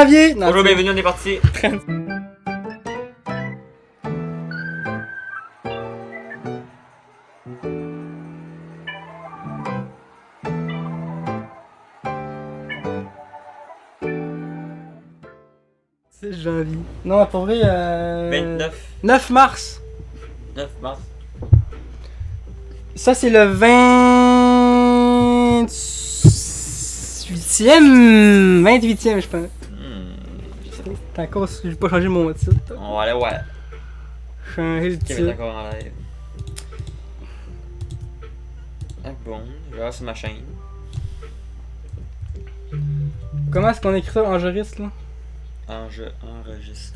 janvier! Non, Bonjour, bienvenue, on est parti. C'est janvier. Non, pour vrai, 29. 9 mars. 9 mars. Ça, c'est le 28e. 28e, je pense. T'as encore, j'ai pas changé mon titre. On va aller voir. Changer le Qui est titre. encore en live. Ah bon, je vais voir sur ma chaîne. Comment est-ce qu'on écrit ça? Enregistre, là? Enregistre.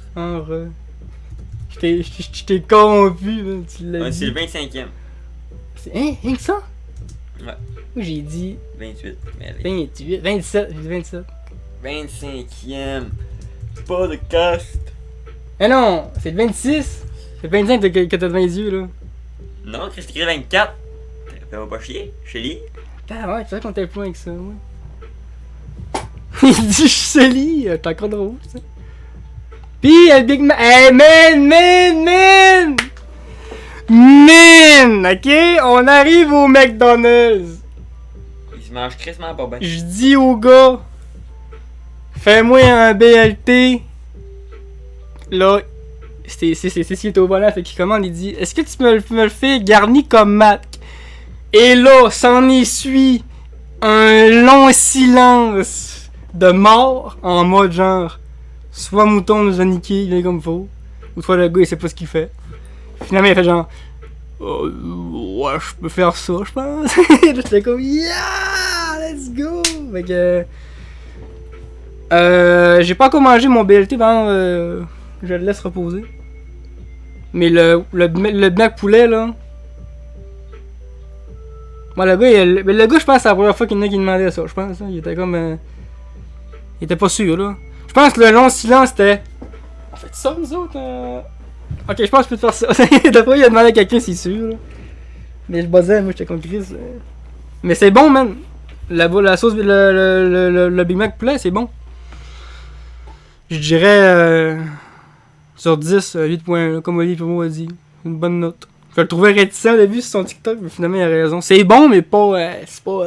Je t'ai corrompu, là, tu l'as Ouais, dit. c'est le 25e. Hein? Rien que ça? Ouais. Moi, j'ai dit 28. Mais allez. 28, 27, j'ai dit 27. 25e. Podcast. Eh non, c'est le 26. C'est le 25 que t'as devant les yeux, là. Non, Chris écrit 24. Fais-moi pas chier. Chélie. Ah ouais, c'est vrai qu'on était plus loin que ça, ouais. Il dit je suis Sally, t'es encore drôle, ça. Pis Big Man. Hey man! Ok, on arrive au McDonald's. Il se mange crissement pas bien. Je dis au gars, fais-moi un BLT. Là, c'est ce qui est au volant, fait qu'il commande, il dit, est-ce que tu me le fais garni comme Mac? Et là, s'en essuie un long silence de mort en mode genre, soit Mouton nous a niqué, il est comme faut, ou soit le gars il sait pas ce qu'il fait. Finalement il fait genre, ouais, je peux faire ça, je pense. J'étais comme, yeah, let's go! Fait que, j'ai pas encore mangé mon BLT, je le laisse reposer. Mais le black poulet là. Moi, le gars, je pense que c'est la première fois qu'il y en a qui demandait ça. Je pense, hein, il était comme. Il était pas sûr, là. Je pense que le long silence c'était. On fait ça, nous autres? Ok, je pense que je peux te faire ça. D'après, il a demandé à quelqu'un, c'est sûr, là. Mais je buzzais, moi, j'étais comme Chris. Mais c'est bon, man. La sauce, le Big Mac poulet, c'est bon. Je dirais. Sur 10, 8 points, là, comme Olivier Pirot a dit. Une bonne note. Je le trouvais réticent au début sur son TikTok, mais finalement il a raison. C'est bon, mais pas. C'est pas.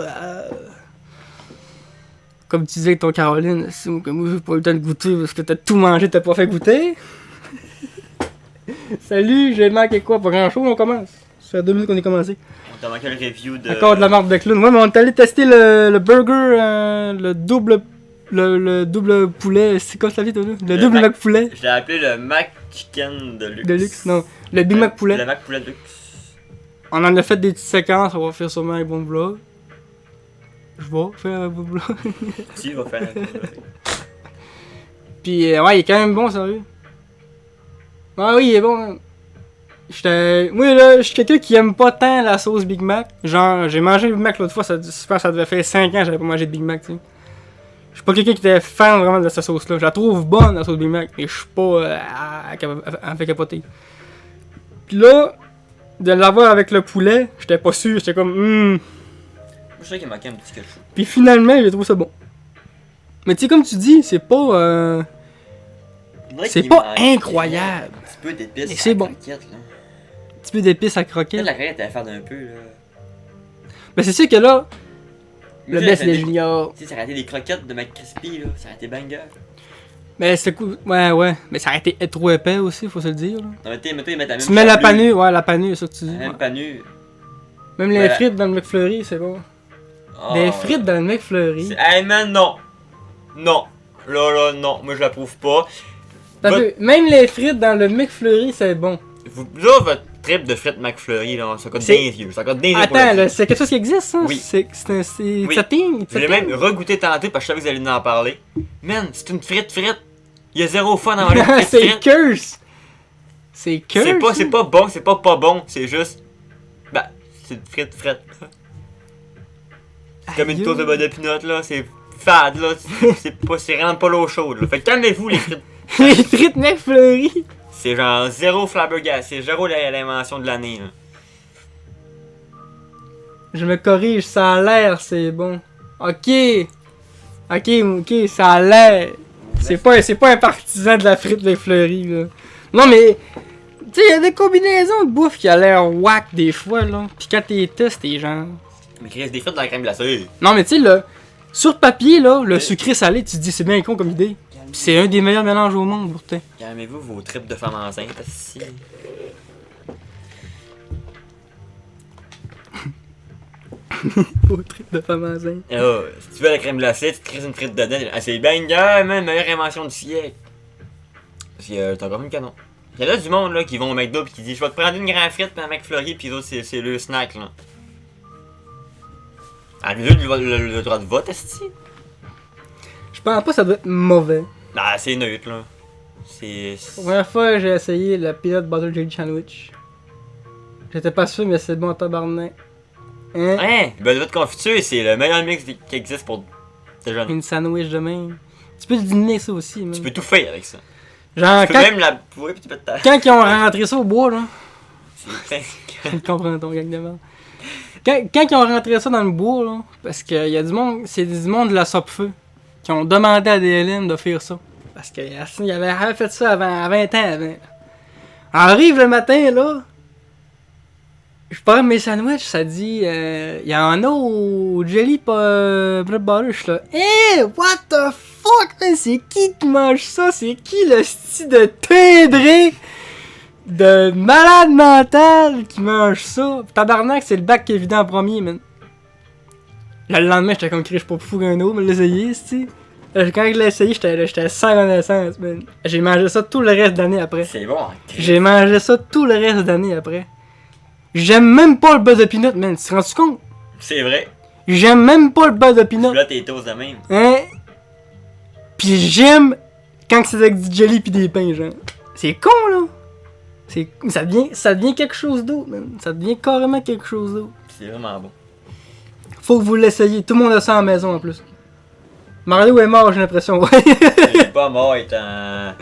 Comme tu disais avec ton Caroline, c'est moi, comme j'ai pas eu le temps de goûter parce que t'as tout mangé, t'as pas fait goûter. Salut, j'ai manqué quoi? Pas grand chose, on commence. Ça fait 2 minutes qu'on est commencé. On t'a manqué le review de. Encore de la marque de clown. Ouais, mais on est allé tester le burger, le double poulet. C'est quoi ça vite, toi, là? Le double Mac poulet. Je l'ai appelé le Mac Chicken de luxe. De luxe, non. Le Big Mac poulet. Le Mac poulet de luxe. On en a fait des petites séquences, on va faire sûrement un bon vlog. Je vais faire un bon vlog. Si, il va faire un vlog. Pis ouais, il est quand même bon, sérieux. Ah oui, il est bon, man. Moi là, je suis quelqu'un qui aime pas tant la sauce Big Mac. Genre, j'ai mangé le Big Mac l'autre fois, ça devait faire 5 ans que j'avais pas mangé de Big Mac, tu sais. Je suis pas quelqu'un qui était fan vraiment de cette sauce-là. Je la trouve bonne, la sauce Big Mac, mais je suis pas. Elle me fait capoter. Pis là, de l'avoir avec le poulet, j'étais pas sûr, j'étais comme Moi, je sais qu'il manquait un petit quelque chose. Puis finalement, j'ai trouvé ça bon. Mais tu sais, comme tu dis, c'est pas. C'est pas incroyable. Un petit peu d'épices. Mais c'est bon. Croquette, là. Un petit peu d'épices à Peut-être croquer. la croquette, elle faire d'un peu, là. Mais c'est sûr que là, le Moi, best, c'est j'aurais les fait juniors. Tu sais, ça aurait été des croquettes de McCrispy, là. Ça aurait été banger. Mais c'est cool. Ouais. Mais ça a été trop épais aussi, faut se le dire. Là. Non, mais tu sais, ils mettent la même Tu mets la chapelure, panure, ouais, la panure, c'est ça que tu dis. la même Ouais. panure. Même les Ouais. frites dans le McFlurry, c'est bon. Oh. Des frites dans le McFlurry. Hey man, non! Non! Là, non, moi je l'approuve pas. T'as vu, même les frites dans le McFlurry, c'est bon. Là, votre trip de frites McFlurry, là, ça coûte C'est- 15 vieux. Ça coûte 15 vieux. Attends, là, c'est quelque chose qui existe, ça? Oui. C'est un Oui. setting. Je l'ai même regoûté tantôt parce que je savais que vous allez en parler. Man, c'est une frite. Il y a zéro fun dans les frites. C'est curse! C'est curse! C'est pas bon, c'est pas bon, c'est juste. Bah, c'est une frite. C'est comme une Aïe. toast de beurre de pinot, là, c'est fade, là. C'est vraiment pas l'eau chaude, là. Fait que calmez-vous, les frites. Les frites McFlurry! C'est genre zéro flabbergas, c'est zéro l'invention de l'année, là. Je me corrige, ça a l'air, c'est bon. Ok, ça a l'air. C'est pas un partisan de la frite McFlurry, là. Non, mais... Tu sais, il y a des combinaisons de bouffe qui a l'air whack des fois, là. Pis quand t'es testes, t'es genre... Mais Chris, des frites dans la crème glacée. Non, mais tu sais, là, sur papier, là, le sucré salé, tu te dis c'est bien con comme idée. Pis c'est un des meilleurs mélanges au monde, pourtant. Calmez-vous vos tripes de femmes enceintes, si. Au trip de femme enceinte. Oh, si tu veux la crème glacée, tu te crises une frite dedans. Ah, c'est banger, man, meilleure invention du siècle. Parce que t'as encore une canon. Il y a là du monde là, qui vont au McDo pis qui dit je vais te prendre une grande frite pis un McFlurry pis les autres c'est le snack là. Ah, les autres le droit de vote, est-ce que Je pense pas que ça doit être mauvais. Ah, c'est neutre là. C'est. La première fois, j'ai essayé le peanut butter jelly sandwich. J'étais pas sûr, mais c'est bon tabarnak. Hein? Hein? Le beurre de confiture, c'est le meilleur mix qui existe pour ces jeunes. Une sandwich de même. Tu peux dîner ça aussi, man. Tu peux tout faire avec ça. Genre, Tu peux même la pourrir pis tu peux te taire. quand ils ont rentré ça au bois, là. C'est Je comprends ton gang de merde. Quand ils ont rentré ça dans le bois, là, parce qu'il y a du monde, c'est du monde de la Sopfeu qui ont demandé à DLM de faire ça. Parce qu'ils avaient fait ça avant 20 ans avant. Arrive le matin, là. Je prends mes sandwichs, ça dit, il y en a au jelly peanut butter, je suis là, hey, what the fuck, man, c'est qui mange ça? C'est qui le style de tindré de malade mental qui mange ça? Tabarnak, c'est le bac qui est vidé en premier, man. Là, le lendemain, j'étais comme crié, je suis pas fou qu'un autre, mais l'essayer, tu sais. Quand je l'ai essayé, j'étais sans connaissance, man. J'ai mangé ça tout le reste de l'année après. C'est bon, hein, J'ai mangé ça tout le reste de l'année après. J'aime même pas le beurre de peanut, man. Tu te rends compte? C'est vrai. J'aime même pas le beurre de peanut. Là, t'es toast de même. Hein? Pis j'aime quand c'est avec du jelly pis des pains, genre. C'est con, là. Ça devient quelque chose d'autre, man. Ça devient carrément quelque chose d'autre. C'est vraiment bon. Faut que vous l'essayiez. Tout le monde a ça à la maison, en plus. Mario est mort, j'ai l'impression, ouais. Il est pas mort, il est en...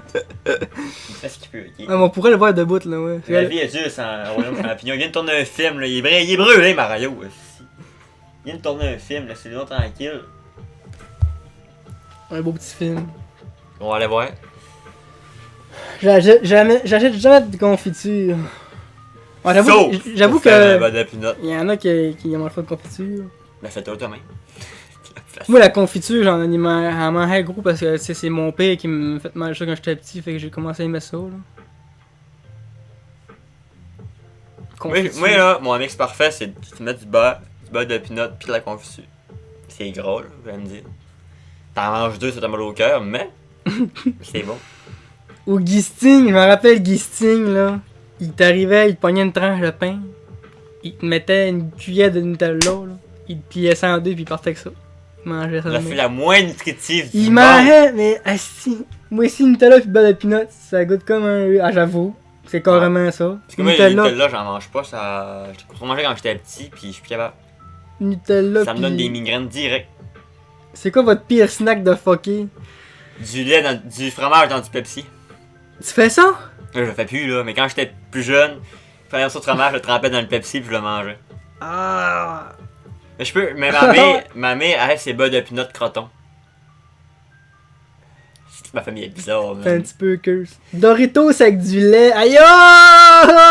Il fait ce qu'il peut, ok? Ouais, mais on pourrait le voir debout, là, ouais. La vie est dure sans Royaume Champignon. Il vient de tourner un film, là. Il est brûlé, Mario. Aussi. Il vient de tourner un film, laissez-le tranquille. Un beau petit film. On va aller voir. J'achète jamais de confiture. Ouais, j'avoue que. Il y en a qui mangent pas de confiture. Ben, fais-toi toi-même. Moi, la confiture, j'en mangeais gros parce que c'est mon père qui me fait manger ça quand j'étais petit, fait que j'ai commencé à aimer ça. Là. Moi, là, mon mix parfait, c'est de mettre du beurre de peanut pis de la confiture. C'est gros, là, vous allez me dire. T'en manges deux, ça t'a mal au cœur, mais c'est bon. Au Gisting, je me rappelle Gisting, là. Il t'arrivait, il te pognait une tranche de pain, il te mettait une cuillère de Nutella, là. Il te pliait ça en deux pis il partait avec ça. Il mangeait ça. Ça fait la moins nutritive du Il monde. mangeait, mais asti. Moi aussi, Nutella pis beurre de peanut, ça goûte comme un. Ah, j'avoue. C'est carrément ça. Parce que moi, le Nutella, j'en mange pas, ça. J'ai trop mangé quand j'étais petit pis je suis plus capable. Nutella ça me donne des migraines direct. C'est quoi votre pire snack de fucké? Du lait, du fromage dans du Pepsi. Tu fais ça? Là, je le fais plus, là, mais quand j'étais plus jeune, je faisais ça de fromage, je le trempais dans le Pepsi puis je le mangeais. Ah! Mais je peux. Mais ma mère, elle, c'est beurre de peanut croton. Ma famille est bizarre, man. C'est un petit peu curse. Doritos avec du lait. Aïe aïe!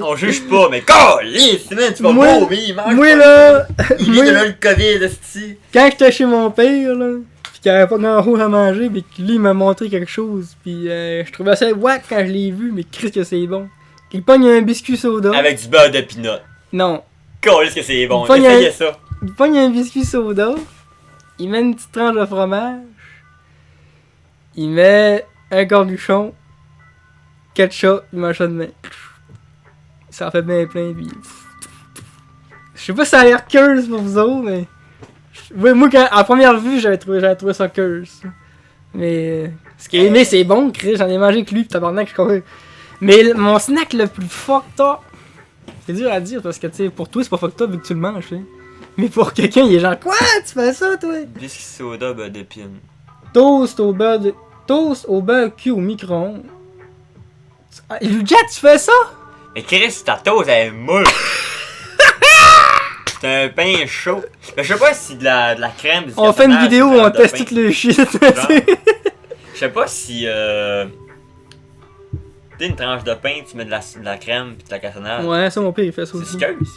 On juge pas, mais calisse, man, tu vas mourir, mange. Moi, là. Il vient de là le COVID, esti. Quand j'étais chez mon père, là, pis qu'il avait pas grand chose à manger, pis que lui il m'a montré quelque chose, pis je trouvais ça wack quand je l'ai vu, mais Christ que c'est bon. Il pogne un biscuit soda. Avec du beurre de peanut. Non. Calisse que c'est bon, essayez ça. Il pogne un biscuit soda, il met une petite tranche de fromage, il met un cornichon, ketchup, il mange ça de main. Ça en fait bien plein, pis... Je sais pas si ça a l'air curse pour vous autres, mais... Moi, à première vue, j'avais trouvé ça curse. Mais... Ce qui est aimé, c'est bon, Chris, j'en ai mangé que lui, pis tabarnak, je crois. Mais mon snack le plus fucked up... C'est dur à dire, parce que, tu sais, pour toi, c'est pas fucked up vu que tu le manges, tu sais. Mais pour quelqu'un, il est genre, quoi? Tu fais ça, toi? Biscuit soda, beurre d'épine. Toast au beurre cuit au micro-ondes. Ah, Jet, tu fais ça? Mais Chris, ta toast, elle est molle. C'est un pain chaud. Mais je sais pas si de la crème... On fait une vidéo où on teste tout le shit. sais pas si. Tu sais, une tranche de pain, tu mets de la crème pis de la cassonade. Ouais, ça, mon père, il fait ça C'est aussi. skeuse.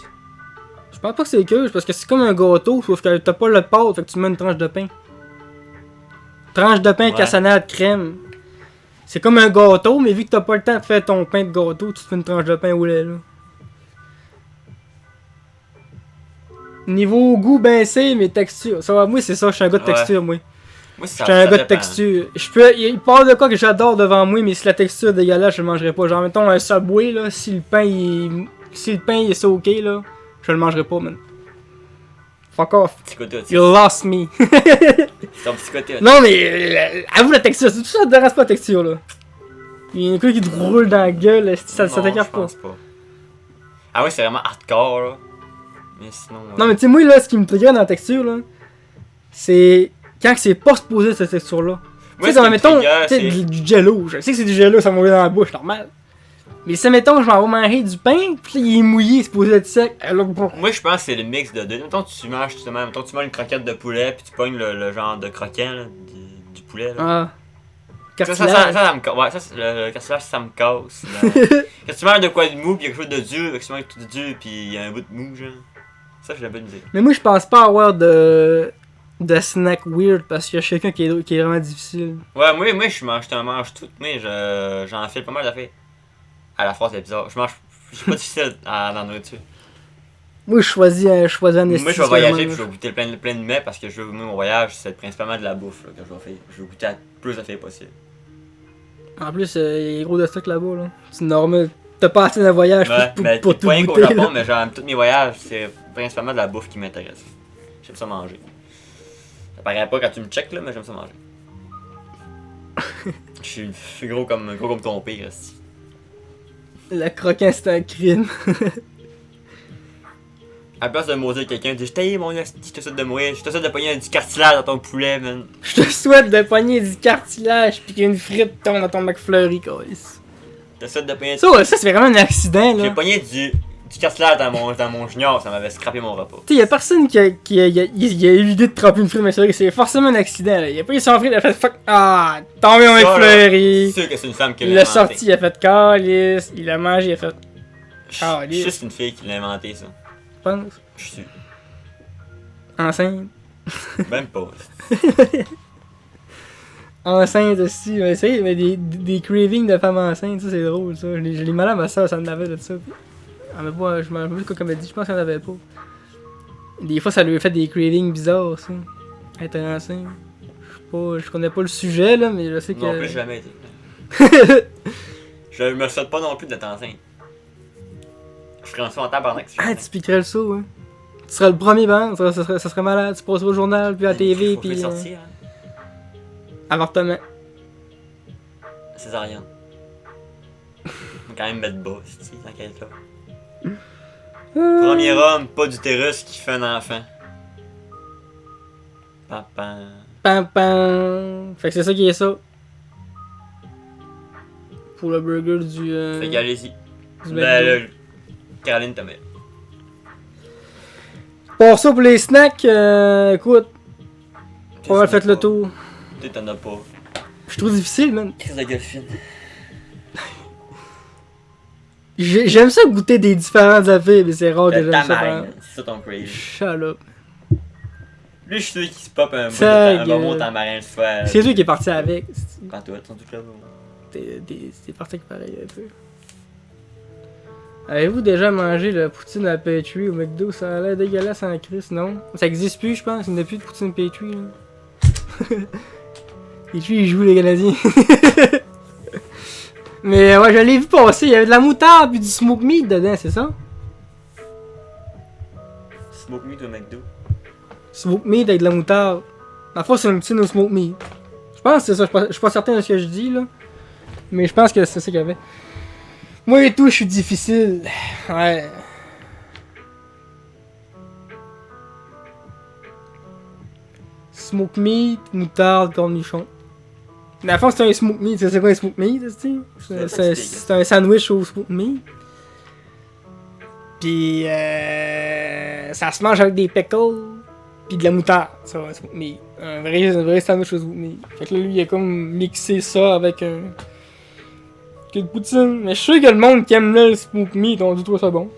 Je pense pas que c'est équeuse, parce que c'est comme un gâteau, sauf que t'as pas le pâte, fait que tu mets une tranche de pain. Tranche de pain, Ouais. cassonade, crème. C'est comme un gâteau, mais vu que t'as pas le temps de faire ton pain de gâteau, tu te fais une tranche de pain au lait, là. Niveau goût, ben c'est, mais texture. Ça va, moi, c'est ça, je suis un gars de Ouais. texture, moi. Moi, Je suis un gars de texture. Il parle de quoi que j'adore devant moi, mais si la texture est dégueulasse, je le mangerai pas. Genre, mettons un Subway, là, si le pain il est soaké, là, je le mangerai pas, man. Fuck off. Petit côté autiste. You lost me. C'est ton petit côté autiste. Non, mais avoue la texture, c'est tout ça, te dérange pas la texture, là. Il y a un truc qui te roule dans la gueule, ça Non, t'écarte je pas. pense pas. Ah ouais, c'est vraiment hardcore, là. Mais sinon. Non, mais tu sais, moi, là, ce qui me trigger dans la texture, là, c'est quand c'est pas supposé cette texture-là. Tu sais, comme, mettons, tu sais, du jello. Je sais que c'est du jello, ça m'en va dans la bouche, normal. Mais si, mettons, je m'en vais manger du pain, pis là, il est mouillé, c'est supposé être sec. Moi, je pense que c'est le mix de deux. Mettons, tu manges justement, mettons, tu manges une croquette de poulet, puis tu pognes le genre de croquant, là, du poulet, là. Ah. Ça me casse. Ouais, ça, le cartilage, ça me casse. Quand tu manges de quoi de mou, pis y'a quelque chose de dur, quand tu manges tout de dur, pis y'a un bout de mou, genre. Ça, j'ai un peu de misère. Mais moi, je pense pas avoir de snack weird parce qu'il y a quelqu'un qui est vraiment difficile. Ouais, moi, je mange tout. Moi, j'en fais pas mal d'affaires. À la fois, c'est bizarre. Je suis pas difficile dans la nourriture. Moi, je choisis un Moi, je vais voyager, puis je vais goûter plein de mets parce que moi, mon voyage, c'est principalement de la bouffe là, que je vais faire. Je vais goûter à plus d'affaires possible. En plus, il y a gros de stock là-bas, là. C'est normal. T'as pas assez d'un voyage Ouais, mais pour tout pas rien qu'au goûter, Japon, là. mais genre, tous mes voyages, c'est principalement de la bouffe qui m'intéresse. J'aime ça manger. Ça paraît pas quand tu me checkes, là, mais j'aime ça manger. Je suis gros comme ton pire, aussi. Le croquant, c'est un crime. À la place de maudire quelqu'un, dis je t'ai mon esti, je te souhaite de mourir, je te souhaite de pogner du cartilage dans ton poulet, man. Je te souhaite de pogner du cartilage pis qu'une frite tombe dans ton McFlurry, guys. Je te souhaite de pogner. Ça, c'est vraiment un accident, J'ai là. pogné du cartilage dans mon junior, ça m'avait scrappé mon repas. Tu sais, y'a personne qui a eu l'idée de tremper une frite McFlurry, c'est forcément un accident, là. Il a pas eu son frite, il a fait fuck. Ah, tombé mon Ça, McFlurry. C'est sûr que c'est une femme qui Il l'a l'a inventé. sorti, il a fait calice. Il l'a mangé, il a fait. Je suis juste une fille qui l'a inventé, ça. Je pense. Je suis sûr. Enceinte. Même pas. Enceinte aussi, mais c'est mais des cravings de femmes enceintes, ça c'est drôle ça. Je l'ai mal à ma soeur, ça en avait de ça. Elle m'a pas, je m'en rappelle pas comme elle dit, je pense qu'elle en avait pas. Des fois ça lui a fait des cravings bizarres ça. Être enceinte. Je connais pas le sujet là, mais je sais que. Non plus, j'ai jamais été. Je me souhaite pas non plus d'être enceinte. Je ferais un saut en tabarnak si je Ah, tu piquerais le saut, hein. Tu serais le premier ban, ça serait malade. Tu passerais au journal, puis à la TV, puis. sortir, hein. Avortement. Césarienne. Faut quand même mettre bas, si dans quel cas. Premier homme, pas d'utérus, qui fait un enfant. Papa. Pam pam. Fait que c'est ça qui est ça. Pour le burger du. Fait qu'allez-y. du Ben McDo. là, Caroline Tomé. Pour ça, pour les snacks, écoute, on va faire le tour. Tu t'en as pas. Je suis trop difficile, man. Crise de gueule fine. J'aime ça goûter des différentes affaires, mais c'est rare que Le j'aime ça. tamarine, c'est ça ton crazy. Shut up. Lui, je suis sûr qu'il se pop un Ta bon mot gueule. tamarin le soir. C'est toi qui est parti avec. Pas toi, ton truc là. C'est parti avec pareil un peu. Avez-vous déjà mangé la poutine à Petrie au McDo? Ça a l'air dégueulasse en crise, non? Ça existe plus, je pense. Il n'y a plus de poutine Petrie, là. Petrie, il joue les Canadiens. Mais ouais, je l'ai vu passer. Il y avait de la moutarde puis du smoke meat dedans, c'est ça? Smoke meat au McDo. Smoke meat avec de la moutarde. La fois, c'est une poutine au smoke meat. Je pense que c'est ça. Je suis pas certain de ce que je dis, là. Mais je pense que c'est ça qu'il y avait. Moi et tout, je suis difficile. Ouais. Smoke meat, moutarde, cornichon. Mais à fond, c'est un smoke meat. C'est quoi un smoke meat, c'est un sandwich au smoke meat. Puis ça se mange avec des pickles. Pis de la moutarde, ça, smoke meat. Un vrai sandwich au smoke meat. Fait que là, lui, il a comme mixé ça avec quelques poutines. Mais je suis sûr que le monde qui aime là le smoke meat, on dit toi ça bon.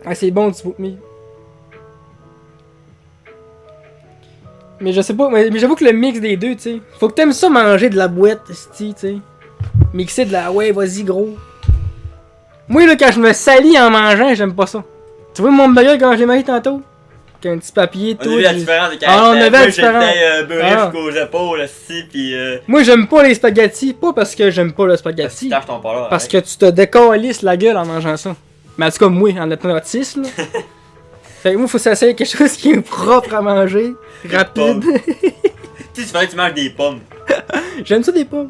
Ah, c'est bon du smoke meat. Mais je sais pas, mais j'avoue que le mix des deux, tu sais. Faut que t'aimes ça manger de la boîte, tu sais. Mixer de la. Ouais, vas-y, gros. Moi, là, quand je me salis en mangeant, j'aime pas ça. Tu vois mon burger quand je l'ai mangé tantôt? Avec un petit papier, tout. On a vu la différence de Ah, on avait la différence. J'étais beurré jusqu'aux épaules, aussi, pis. Moi, j'aime pas les spaghettis. Pas parce que j'aime pas le spaghetti. Parce que tu te décalisses la gueule en mangeant ça. Mais en tout cas, moi, en étant autiste, là. Fait que moi, faut s'essayer quelque chose qui est propre à manger, rapide. Tu sais, il fallait que tu manges des pommes. J'aime ça des pommes.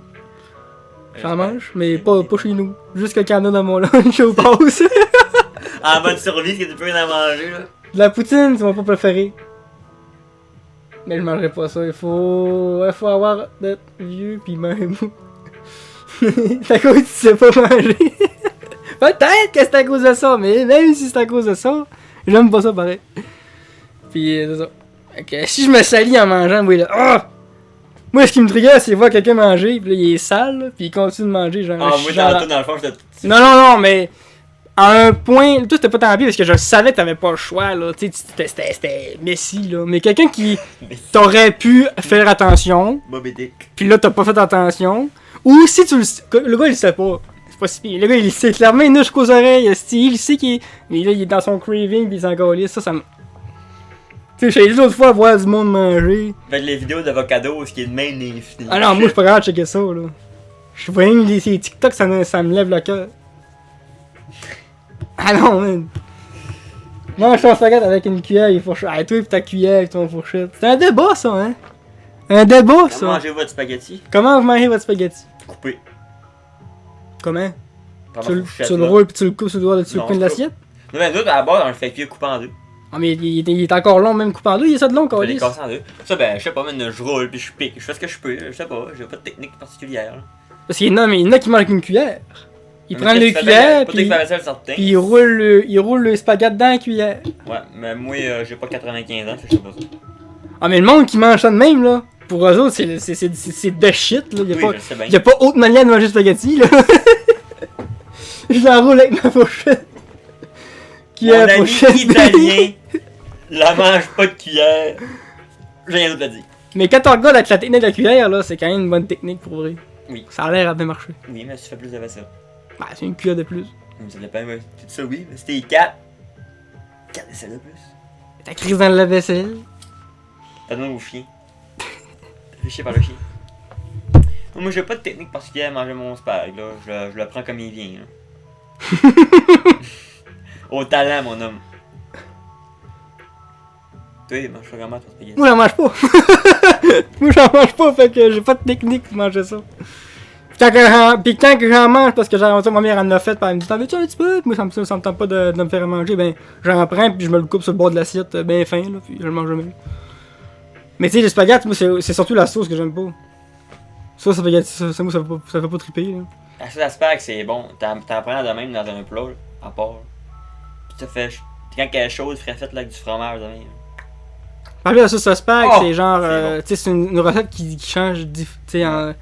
J'en mange, mais pas chez nous. Juste que quand on a dans mon lunch au passe. En mode survie, parce que tu peux rien à manger, là. De la poutine, c'est mon pas préféré. Mais je mangerai pas ça, il faut avoir d'être vieux pis même. C'est à cause que tu sais pas manger. Peut-être que c'est à cause de ça, mais même si c'est à cause de ça, j'aime pas ça pareil. Pis c'est ça. Okay, si je me salis en mangeant, oui là. Oh! Moi, ce qui me trigger, c'est voir quelqu'un manger, pis là, il est sale, là, pis il continue de manger. Genre, moi, dans le fond, j'étais. Non, mais. À un point, toi c'était pas tant pire parce que je savais que t'avais pas le choix, là. Tu sais, c'était Messi, là. Mais quelqu'un qui t'aurait pu faire attention. Moby Dick. Pis là, t'as pas fait attention. Ou si tu le. Le gars, il sait pas. C'est pas si pire. Le gars, il sait clairement, il nage jusqu'aux oreilles. Il sait qu'il est. Mais là, il est dans son craving pis il s'en calisse. Ça me. Tu sais, j'ai dit l'autre fois voir du monde manger. Fait les vidéos d'avocado, ce qui est de même l'infini. Ah non, moi, je suis pas capable de checker ça, là. Je vois rien que ces TikTok, ça me lève le cœur. Ah non, man! Mange ton spaghetti avec une cuillère et fourchette. Ah, toi pis ta cuillère et ton fourchette. C'est un débat, ça, hein? Un débat, ça! Comment mangez votre spaghetti? Comment vous mangez votre spaghetti? Coupé. Comment? Tu le roules pis tu le coupes sur le coin de l'assiette? Non, mais nous, à la base, on le fait cuire coupé en deux. Ah, mais il est encore long, même coupé en deux, il est ça de long, On câlisse. les casse en deux. Ça, ben, je sais pas, maintenant, je roule pis je pique. Je fais ce que je peux, je sais pas, j'ai pas de technique particulière. Là. Parce qu'il y en a qui mangent avec une cuillère. Ils prennent le cuillère, puis il roule le spaghetti dans la cuillère. Ouais, mais moi, j'ai pas 95 ans, fait que je sais pas ça. Ah, mais le monde qui mange ça de même, là, pour eux autres, c'est de shit, là. Y a pas autre manière de manger le spaghetti, là. Je l'enroule avec ma fourchette. Mon ami italien la mange pas de cuillère. J'ai rien d'autre à dire. Mais quand on regarde avec la technique de la cuillère, là, c'est quand même une bonne technique pour vrai. Oui. Ça a l'air à bien marcher. Oui, mais tu fais plus de vaisselle. Bah, c'est une cuillère de plus. Ça dépend, ouais. Tout ça, oui, mais c'était 4. 4 vaisselles de plus. Ta crise dans la vaisselle. T'as donné au chien. T'as fait chier par le chien. Non, moi, j'ai pas de technique particulière à manger mon spag, là. Je le prends comme il vient, là. Au talent, mon homme. Toi, mange vraiment ton spaghetti. Moi, j'en mange pas. Moi, j'en mange pas, fait que j'ai pas de technique pour manger ça. Pis quand j'en mange, parce que ma mère en a fait, pis elle me dit t'en veux-tu un petit peu? Moi ça me tente pas de me faire manger, ben j'en prends pis je me le coupe sur le bord de l'assiette ben fin là, pis je le mange même. Mais tu sais, les spaghettis, moi c'est surtout la sauce que j'aime pas. Sauce spaghetti, ça moi ça fait pas triper là. La sauce à spag c'est bon, t'en prends de même dans un plat, là, à part. Pis t'as fait, quand elle est chaude, faite là avec du fromage de même. Parler de la sauce à spag, c'est genre, tu sais, c'est une recette qui change, tu sais, en...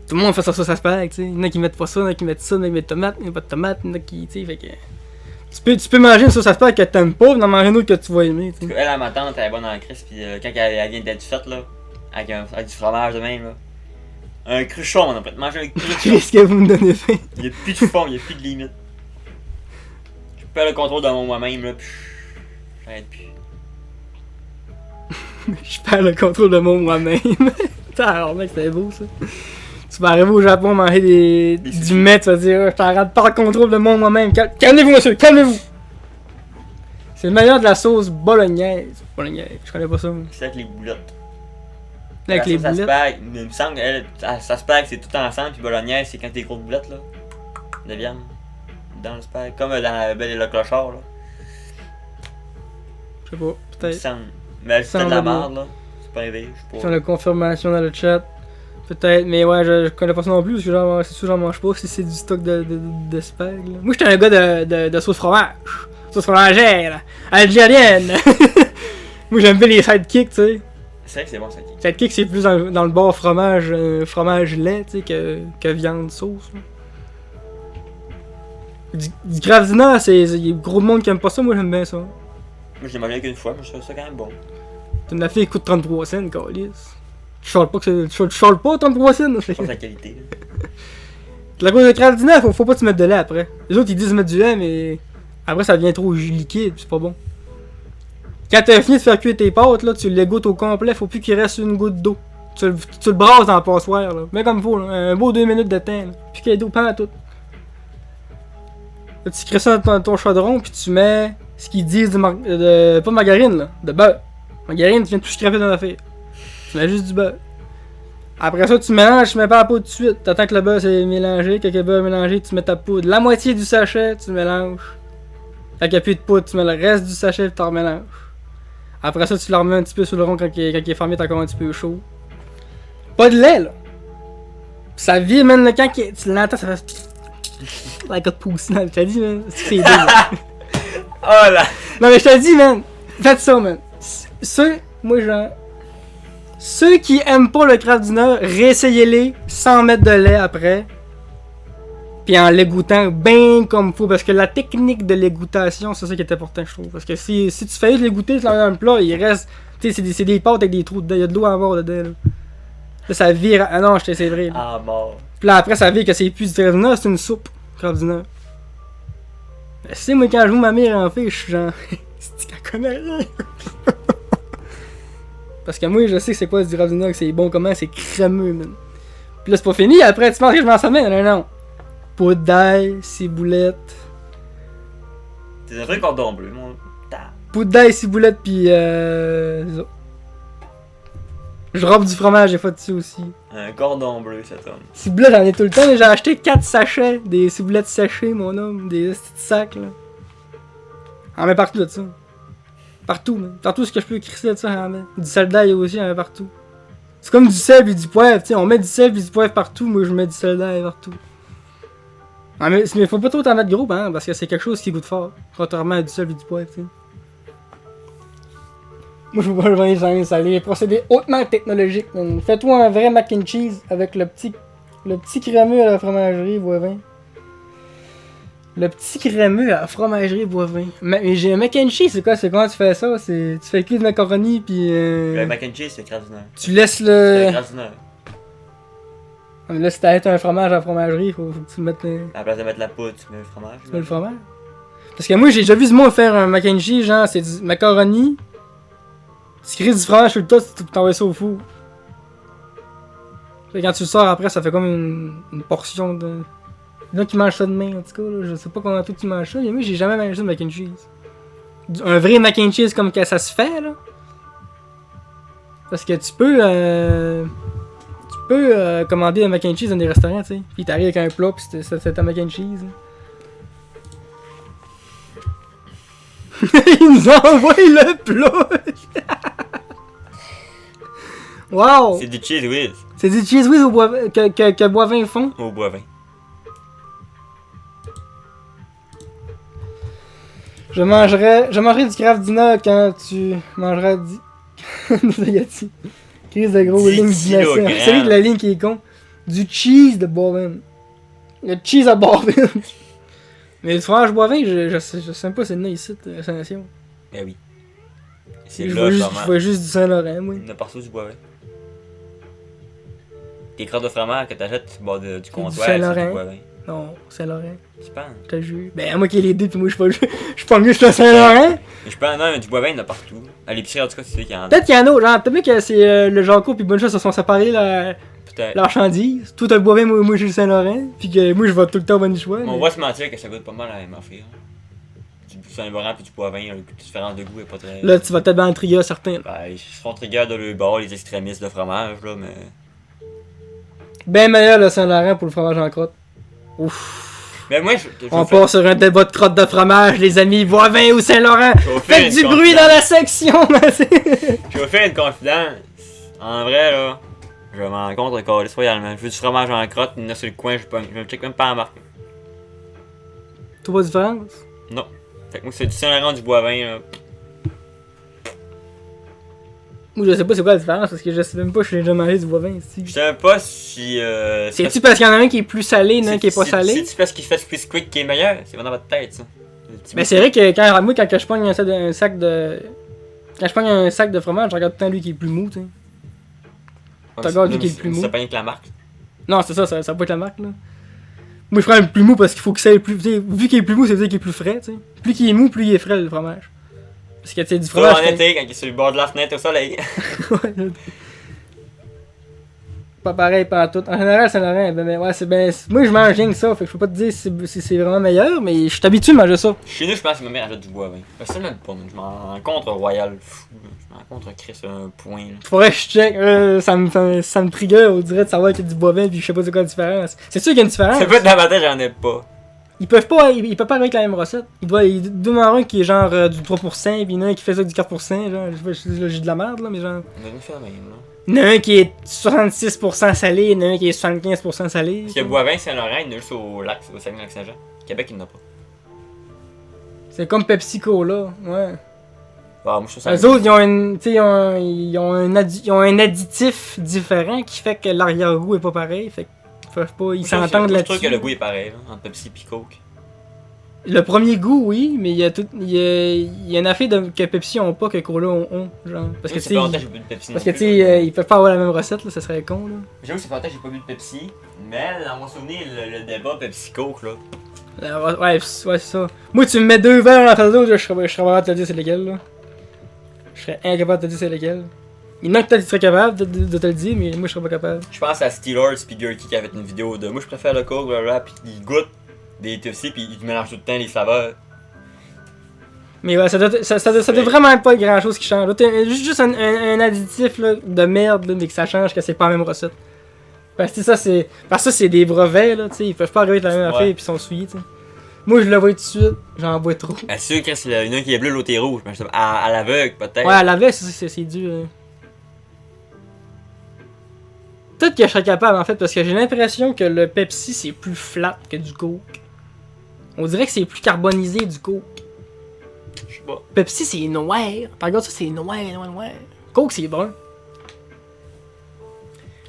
Tout le monde fait sa sauce à spag, tu sais. Il y en a qui mettent pas ça, il y en a qui mettent ça, il y en a qui mettent tomates, il y en a pas de tomates, il y en a qui, tu sais, fait que... Tu peux manger une sauce à spag que t'aimes pas, mais en manger une autre que tu vas aimer, tu sais. Elle, ma tante, elle est bonne en crise, pis quand elle vient d'être faite, là, avec du fromage de même, là. Un cruchon, on a peut-être manger un cruchon. Qu'est-ce que vous me donnez faim? Il y a plus de fond, il y a plus de limite. Je perds le contrôle de moi-même, là, pis j'arrête plus. Je perds le contrôle de moi-même. Putain, mec, c'était beau, ça. Tu vas arriver au Japon manger du mets, tu vas dire, je t'arrête pas le contrôle de moi-même. Calmez-vous, monsieur, calmez-vous! C'est le meilleur de la sauce bolognaise. Bolognaise, je connais pas ça. C'est avec les boulettes. Avec les boulettes? Spag, il me semble qu'elle, ça spag, c'est tout ensemble, puis bolognaise, c'est quand t'es grosses boulettes, là. De viande. Dans le spag. Comme dans la Belle et le Clochard, là. Je sais pas, peut-être. Il me semble. Mais c'est de la merde, là. C'est pas arrivé, je sais pas. Si on a confirmation dans le chat. Peut-être, mais ouais, je connais pas ça non plus, parce que c'est sûr j'en mange pas si c'est du stock de spag, là. Moi, j'étais un gars de sauce fromage. Sauce fromagère, algérienne. Moi, j'aime bien les sidekicks, tu sais. C'est vrai que c'est bon ça. Sidekick, c'est plus dans le bord fromage, fromage lait, tu sais, que viande sauce. Là. Du Kraft Dinner, il y a gros monde qui aime pas ça, moi j'aime bien ça. Moi, je l'ai mangé qu'une fois, mais je trouve ça quand même bon. T'en as fait, il coûte 33 cents, câlisse. Tu charles pas que tu charles pas 33 cents. Je pense la qualité. La cause de Kraft Dinner, faut pas te mettre de lait après. Les autres, ils disent mettre du lait, mais après, ça devient trop liquide, c'est pas bon. Quand t'as fini de faire cuire tes pâtes, là, tu l'égouttes au complet, faut plus qu'il reste une goutte d'eau. Tu le brasses dans la passoire, là. Mais comme il faut, là. Un beau 2 minutes de temps, là. Puis qu'il y ait d'eau pendant tout. Là, tu crées ça dans ton chaudron, puis tu mets ce qu'ils disent de pas de margarine, là, de beurre. Margarine, tu viens de tout scraper dans l'affaire. Tu mets juste du beurre. Après ça, tu mélanges, tu mets pas la poudre tout de suite. T'attends que le beurre s'est mélangé. Quand le beurre est mélangé, tu mets ta poudre. La moitié du sachet, tu mélanges. Quand il n'y a plus de poudre, tu mets le reste du sachet et tu en mélanges. Après ça, tu le remets un petit peu sur le rond quand il est fermé, t'as encore un petit peu chaud. Pas de lait, là. Pis ça vire, man, le quand tu l'entends, ça fait. Like a pouce, je t'ai dit, man. C'est beau, Oh là! Non, mais je te dis, man. Faites ça, man. Moi, genre. Ceux qui aiment pas le Kraft Dinner, réessayez-les sans mettre de lait après. Puis en l'égoutant bien comme faut. Parce que la technique de l'égoutation, c'est ça qui est important, je trouve. Parce que si tu fais juste l'égoutter, tu l'enlèves dans le plat, il reste. Tu sais, c'est des pâtes avec des trous dedans. Il y a de l'eau à avoir dedans. Là, ça vire. Ah non, c'est vrai. Là. Ah, mort. Puis là, après, ça vire que c'est plus du Kraft Dinner, c'est une soupe. Kraft Dinner. Tu sais, moi, quand je vois ma mère en fait, je suis genre. C'est qu'elle connaît rien. Parce que moi, je sais que c'est quoi du Kraft Dinner, que c'est bon comment, c'est crémeux, man. Puis là, c'est pas fini, après, tu penses que je m'en sommeille? Non, non. Poudre d'ail, ciboulette. C'est un vrai cordon bleu, mon. Poudre d'ail, ciboulette, pis ça. Je robe du fromage des fois dessus aussi. Un cordon bleu, cet homme. Ciboulette, j'en ai tout le temps, mais j'ai acheté 4 sachets, des ciboulettes séchées, mon homme, des petits sacs, là. On en met partout de ça. Partout, man. Partout ce que je peux crisser de ça, j'en mets. Du sel d'ail aussi, j'en mets partout. C'est comme du sel et du poivre, tu sais, on met du sel et du poivre partout, moi je mets du sel d'ail partout. Ah, mais faut pas trop t'en mettre gros, hein, parce que c'est quelque chose qui goûte fort, contrairement à du sel et du poivre, tu sais. Moi je veux pas le vin sans salé, les procédés hautement technologiques, man. Fais-toi un vrai mac and cheese avec le petit crémeux à la fromagerie Boivin. Le petit crémeux à la fromagerie Boivin. Mais j'ai un mac and cheese, c'est quoi? C'est comment tu fais ça? Tu fais cuire du macaroni pis Le mac and cheese, c'est Kraft Dinner. tu laisses C'est le... Kraft Dinner. Ah, mais là, si t'as un fromage à la fromagerie, faut que tu le mettes le... À la place de mettre la poudre, tu mets le fromage. Tu mets le fromage. Parce que moi, j'ai déjà vu ce mot faire un mac and cheese, genre, c'est du macaroni. Tu crées du fromage sur le tas, tu t'envoies ça au four. Et quand tu le sors après, ça fait comme une portion de... Il y en a qui mangent ça de main, en tout cas, là. Je sais pas comment tout tu manges ça, mais moi, j'ai jamais mangé de mac and cheese. Un vrai mac and cheese comme que ça se fait, là. Parce que tu peux commander un mac and cheese dans des restaurants, tu sais. Puis t'arrives avec un plat, pis c'est ta mac and cheese. Il nous envoie le plat! Wow! C'est du cheese whiz. C'est du cheese whiz au que Boivin font. Au Boivin. Je mangerai du Kraft Dinner quand tu mangeras 10... Yati. Crise de gros 10 ligne kilogrammes. C'est lui que la ligne qui est con. Du cheese de Boivin. Le cheese à Boivin. Mais le fromage Boivin, je sais pas, c'est le nom ici, Ascension. Ben oui. C'est Je là, vois juste du Saint-Laurent, moi. Il y en a partout du Boivin. Tes crottes de fromage que t'achètes sur le bord du comptoir, c'est Saint-Laurent. du Boivin. Non, Saint-Laurent. Tu penses? Je te jure. Ben, moi qui ai les deux, pis moi, je suis pas mieux, je suis à Saint-Laurent. Mais je pense, non, mais du Boivin, il y en a partout. À l'épicerie, en tout cas, c'est celui qui en a. Peut-être qu'il y en a, genre, peut-être que c'est le Jaco pis Bonne Chose se sont séparés, Peut-être. leur chandise. Toi, t'as le Boivin, moi, j'ai le Saint-Laurent. Pis que moi, je vais tout le temps au Bonne Choix. Mais on va se mentir que ça goûte pas mal à la même affaire. Du Saint-Laurent pis du Boivin, la différence de goût est pas très. Là, tu vas peut-être en trigger certains. Ben, ils se font trigger de le bord, les extrémistes de fromage, là, mais. Ben meilleur le Saint-Laurent pour le fromage en crotte. Ouf. Mais moi, On part sur un débat de crotte de fromage, les amis. Boivin ou Saint-Laurent. Faites du bruit dans la section. Je vais faire une confidence. En vrai, là, je m'en rends compte encore royalement. Je veux du fromage en crotte, il y en a sur le coin, je check même pas la marque. Tu vois la différence? Non. Fait que moi, c'est du Saint-Laurent du Boivin, là. Moi, je sais pas c'est quoi la différence parce que je sais même pas, je l'ai déjà mangé du boivin ici. Je sais même pas si. C'est-tu parce qu'il y en a un qui est plus salé, il y en a un qui est pas salé? C'est-tu parce qu'il fait Squeeze Quick qui est meilleur? C'est vraiment dans votre tête, ça. Ben, c'est vrai que quand je pogne un sac de. Quand je pogne un sac de fromage, je regarde tout le temps lui qui est le plus mou, tu sais. Tu regardes lui qui est le plus mou. Ça pas rien que la marque. Non, c'est ça va pas être la marque, là. Moi, je prends le plus mou parce qu'il faut que ça ait plus. Vu qu'il est plus mou, ça veut dire qu'il est plus frais, tu sais. Plus qu'il est mou, plus il est frais, le fromage. Parce que, tu sais, du fromage. En été, quand il est sur le bord de la fenêtre au soleil. Ouais. Pas pareil, pas tout. En général, c'est rien. Ben, ouais, c'est ben. Moi, je mange rien que ça, fait que je peux pas te dire si c'est vraiment meilleur, mais je suis habitué de manger ça. Chez nous, je pense que ma mère ajoute du bois, ben. C'est même pas, je m'en rencontre Royal fou. Je m'en rencontre Chris un point, là. Faudrait que je check, ça me trigger, on dirait de savoir qu'il y a du bois puis je sais pas c'est quoi la différence. C'est sûr qu'il y a une différence. C'est pas de la bataille, j'en ai pas. Ils peuvent pas avec la même recette. Il doit y en avoir un qui est genre du 3%, puis il y en a un qui fait ça du 4%, genre, j'ai de la merde là, mais genre. On a une fait la même, là. Il y en a un qui est 66% salé, il y en a un qui est 75% salé. Parce que Boivin Saint-Laurent, il y en a juste au lac, au Saguenay-Lac-Saint-Jean. Québec, il n'en a pas. C'est comme Pepsi Cola, ouais. Ah, moi, je trouve ça. Les autres, ils ont un additif différent qui fait que l'arrière-goût est pas pareil, fait qu'ils peuvent pas, ils s'entendent là-dessus. Je trouve que le goût est pareil, là, entre Pepsi et Coke. Le premier goût, oui, mais il y a une affaire que Pepsi ont pas que Cola ont, genre. Parce que, ça fait longtemps que j'ai pas bu de Pepsi. Parce que, tu sais, ils peuvent pas avoir la même recette, là, ça serait con, là. J'avoue que ça fait longtemps que j'ai pas bu de Pepsi, mais dans mon souvenir, le débat Pepsi-Coke, là. Ouais, c'est ça. Moi, tu me mets 2 verres en face d'autre, je serais capable de te dire c'est lesquels, là. Je serais incapable de te dire c'est lesquels. Il y en a peut-être qui seraient capables de te le dire, mais moi, je serais pas capable. Je pense à Steelers pis Gurky qui avait une vidéo de moi, je préfère le Coke, blablabla, pis il goûte des Pepsi pis il mélange tout le temps les saveurs. Mais ouais, ça doit vraiment pas être grand chose qui change. Là, juste un additif là, de merde, là, mais que ça change, que c'est pas la même recette. Parce que ça, c'est des brevets, là, tu sais, ils peuvent pas arriver avec la même affaire et puis ils sont souillés, tu sais. Moi, je le vois tout de suite, j'en bois trop. C'est sûr qu'il y en a un qui est bleu, l'autre est rouge, mais à l'aveugle, peut-être. Ouais, à l'aveugle, c'est dur. Hein. Peut-être que je serais capable, en fait, parce que j'ai l'impression que le Pepsi, c'est plus flat que du Coke. On dirait que c'est plus carbonisé du Coke. Je sais pas. Pepsi, c'est noir. Par contre, ça, c'est noir. Coke, c'est brun.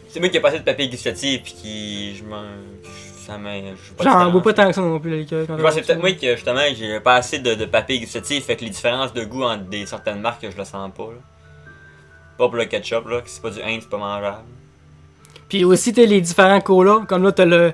C'est moi qui ai passé de papier gustatif pis qui. Ça m'a. J'en bois pas tant que ça non plus, la liqueur. Je pense que c'est peut-être moi que justement j'ai pas assez de papier gustatif, fait que les différences de goût entre certaines marques, je le sens pas. Là. Pas pour le ketchup, là, que c'est pas du Heinz, c'est pas mangeable. Pis aussi, t'as les différents colas. Comme là, t'as le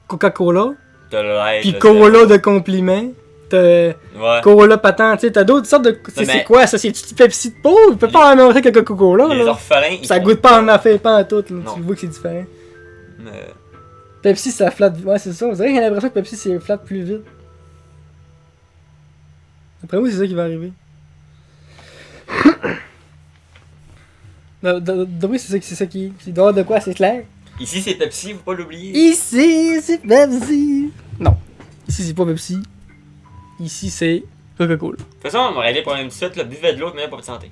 Coca-Cola. T'as le lait. Pis Cola de compliment. T'as Cola patent, tu sais, t'as d'autres sortes de. C'est quoi ça? C'est du Pepsi de peau? Il peut pas en manger que Coca-Cola. Les là. orphelins. Ça goûte pas en affaire, pas en tout. Là. Tu vois que c'est différent. Mais... Pepsi, ça flatte. Ouais, c'est ça. Vous avez l'impression que Pepsi, c'est flatte plus vite. Après moi, c'est ça qui va arriver. D'après, c'est ça qui. C'est dehors de quoi, c'est clair? Ici, c'est Pepsi, faut pas l'oublier. Ici, c'est Pepsi. Non. Ici, c'est pas Pepsi. Ici, c'est Coca-Cola. De toute façon, on va régler le problème tout de suite, là. Buvez de l'eau, mais pour votre santé.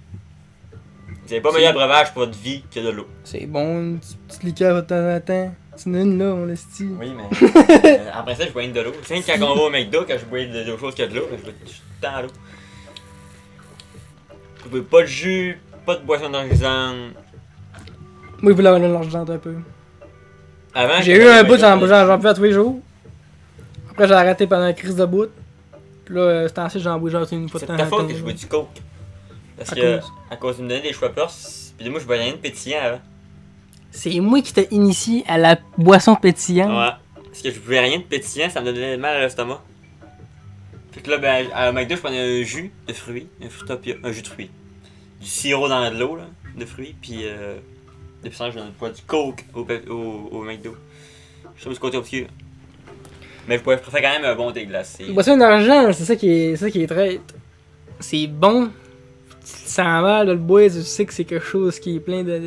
C'est pas meilleur breuvage pour votre vie que de l'eau. C'est bon, une petite liqueur de temps en temps. Tu en as une là, on l'estime. Oui, mais après ça, je bois une de l'eau. C'est quand on va au McDo, quand je bois d'autres choses que de l'eau, mais je bois tout le temps l'eau. Je bois pas de jus, pas de boisson énergisante. Moi, je voulais avoir l'argent un peu. Avant, j'ai eu un bout, j'en buvais à tous les jours. Après, j'ai arrêté pendant la crise de bout. Puis là, c'était ainsi, j'en bois genre une fois de temps en temps. C'est ta faute que je bois du coke. Parce que, à cause de me donner des Schweppers, pis moi, je bois rien de pétillant avant. C'est moi qui t'ai initié à la boisson pétillante. Ouais. Parce que je buvais rien de pétillant, ça me donnait mal à l'estomac. Fait que là, ben, à McDo, je prenais un jus de fruits, un jus de fruits. Du sirop dans de l'eau, là, de fruits, pis depuis ça, je donne pas du coke au McDo. Je trouve ce côté obscur. Mais je préfère quand même un bon thé glacé. Boisson d'argent, c'est ça qui est très. C'est bon. Tu sens mal de le boire, tu sais que c'est quelque chose qui est plein de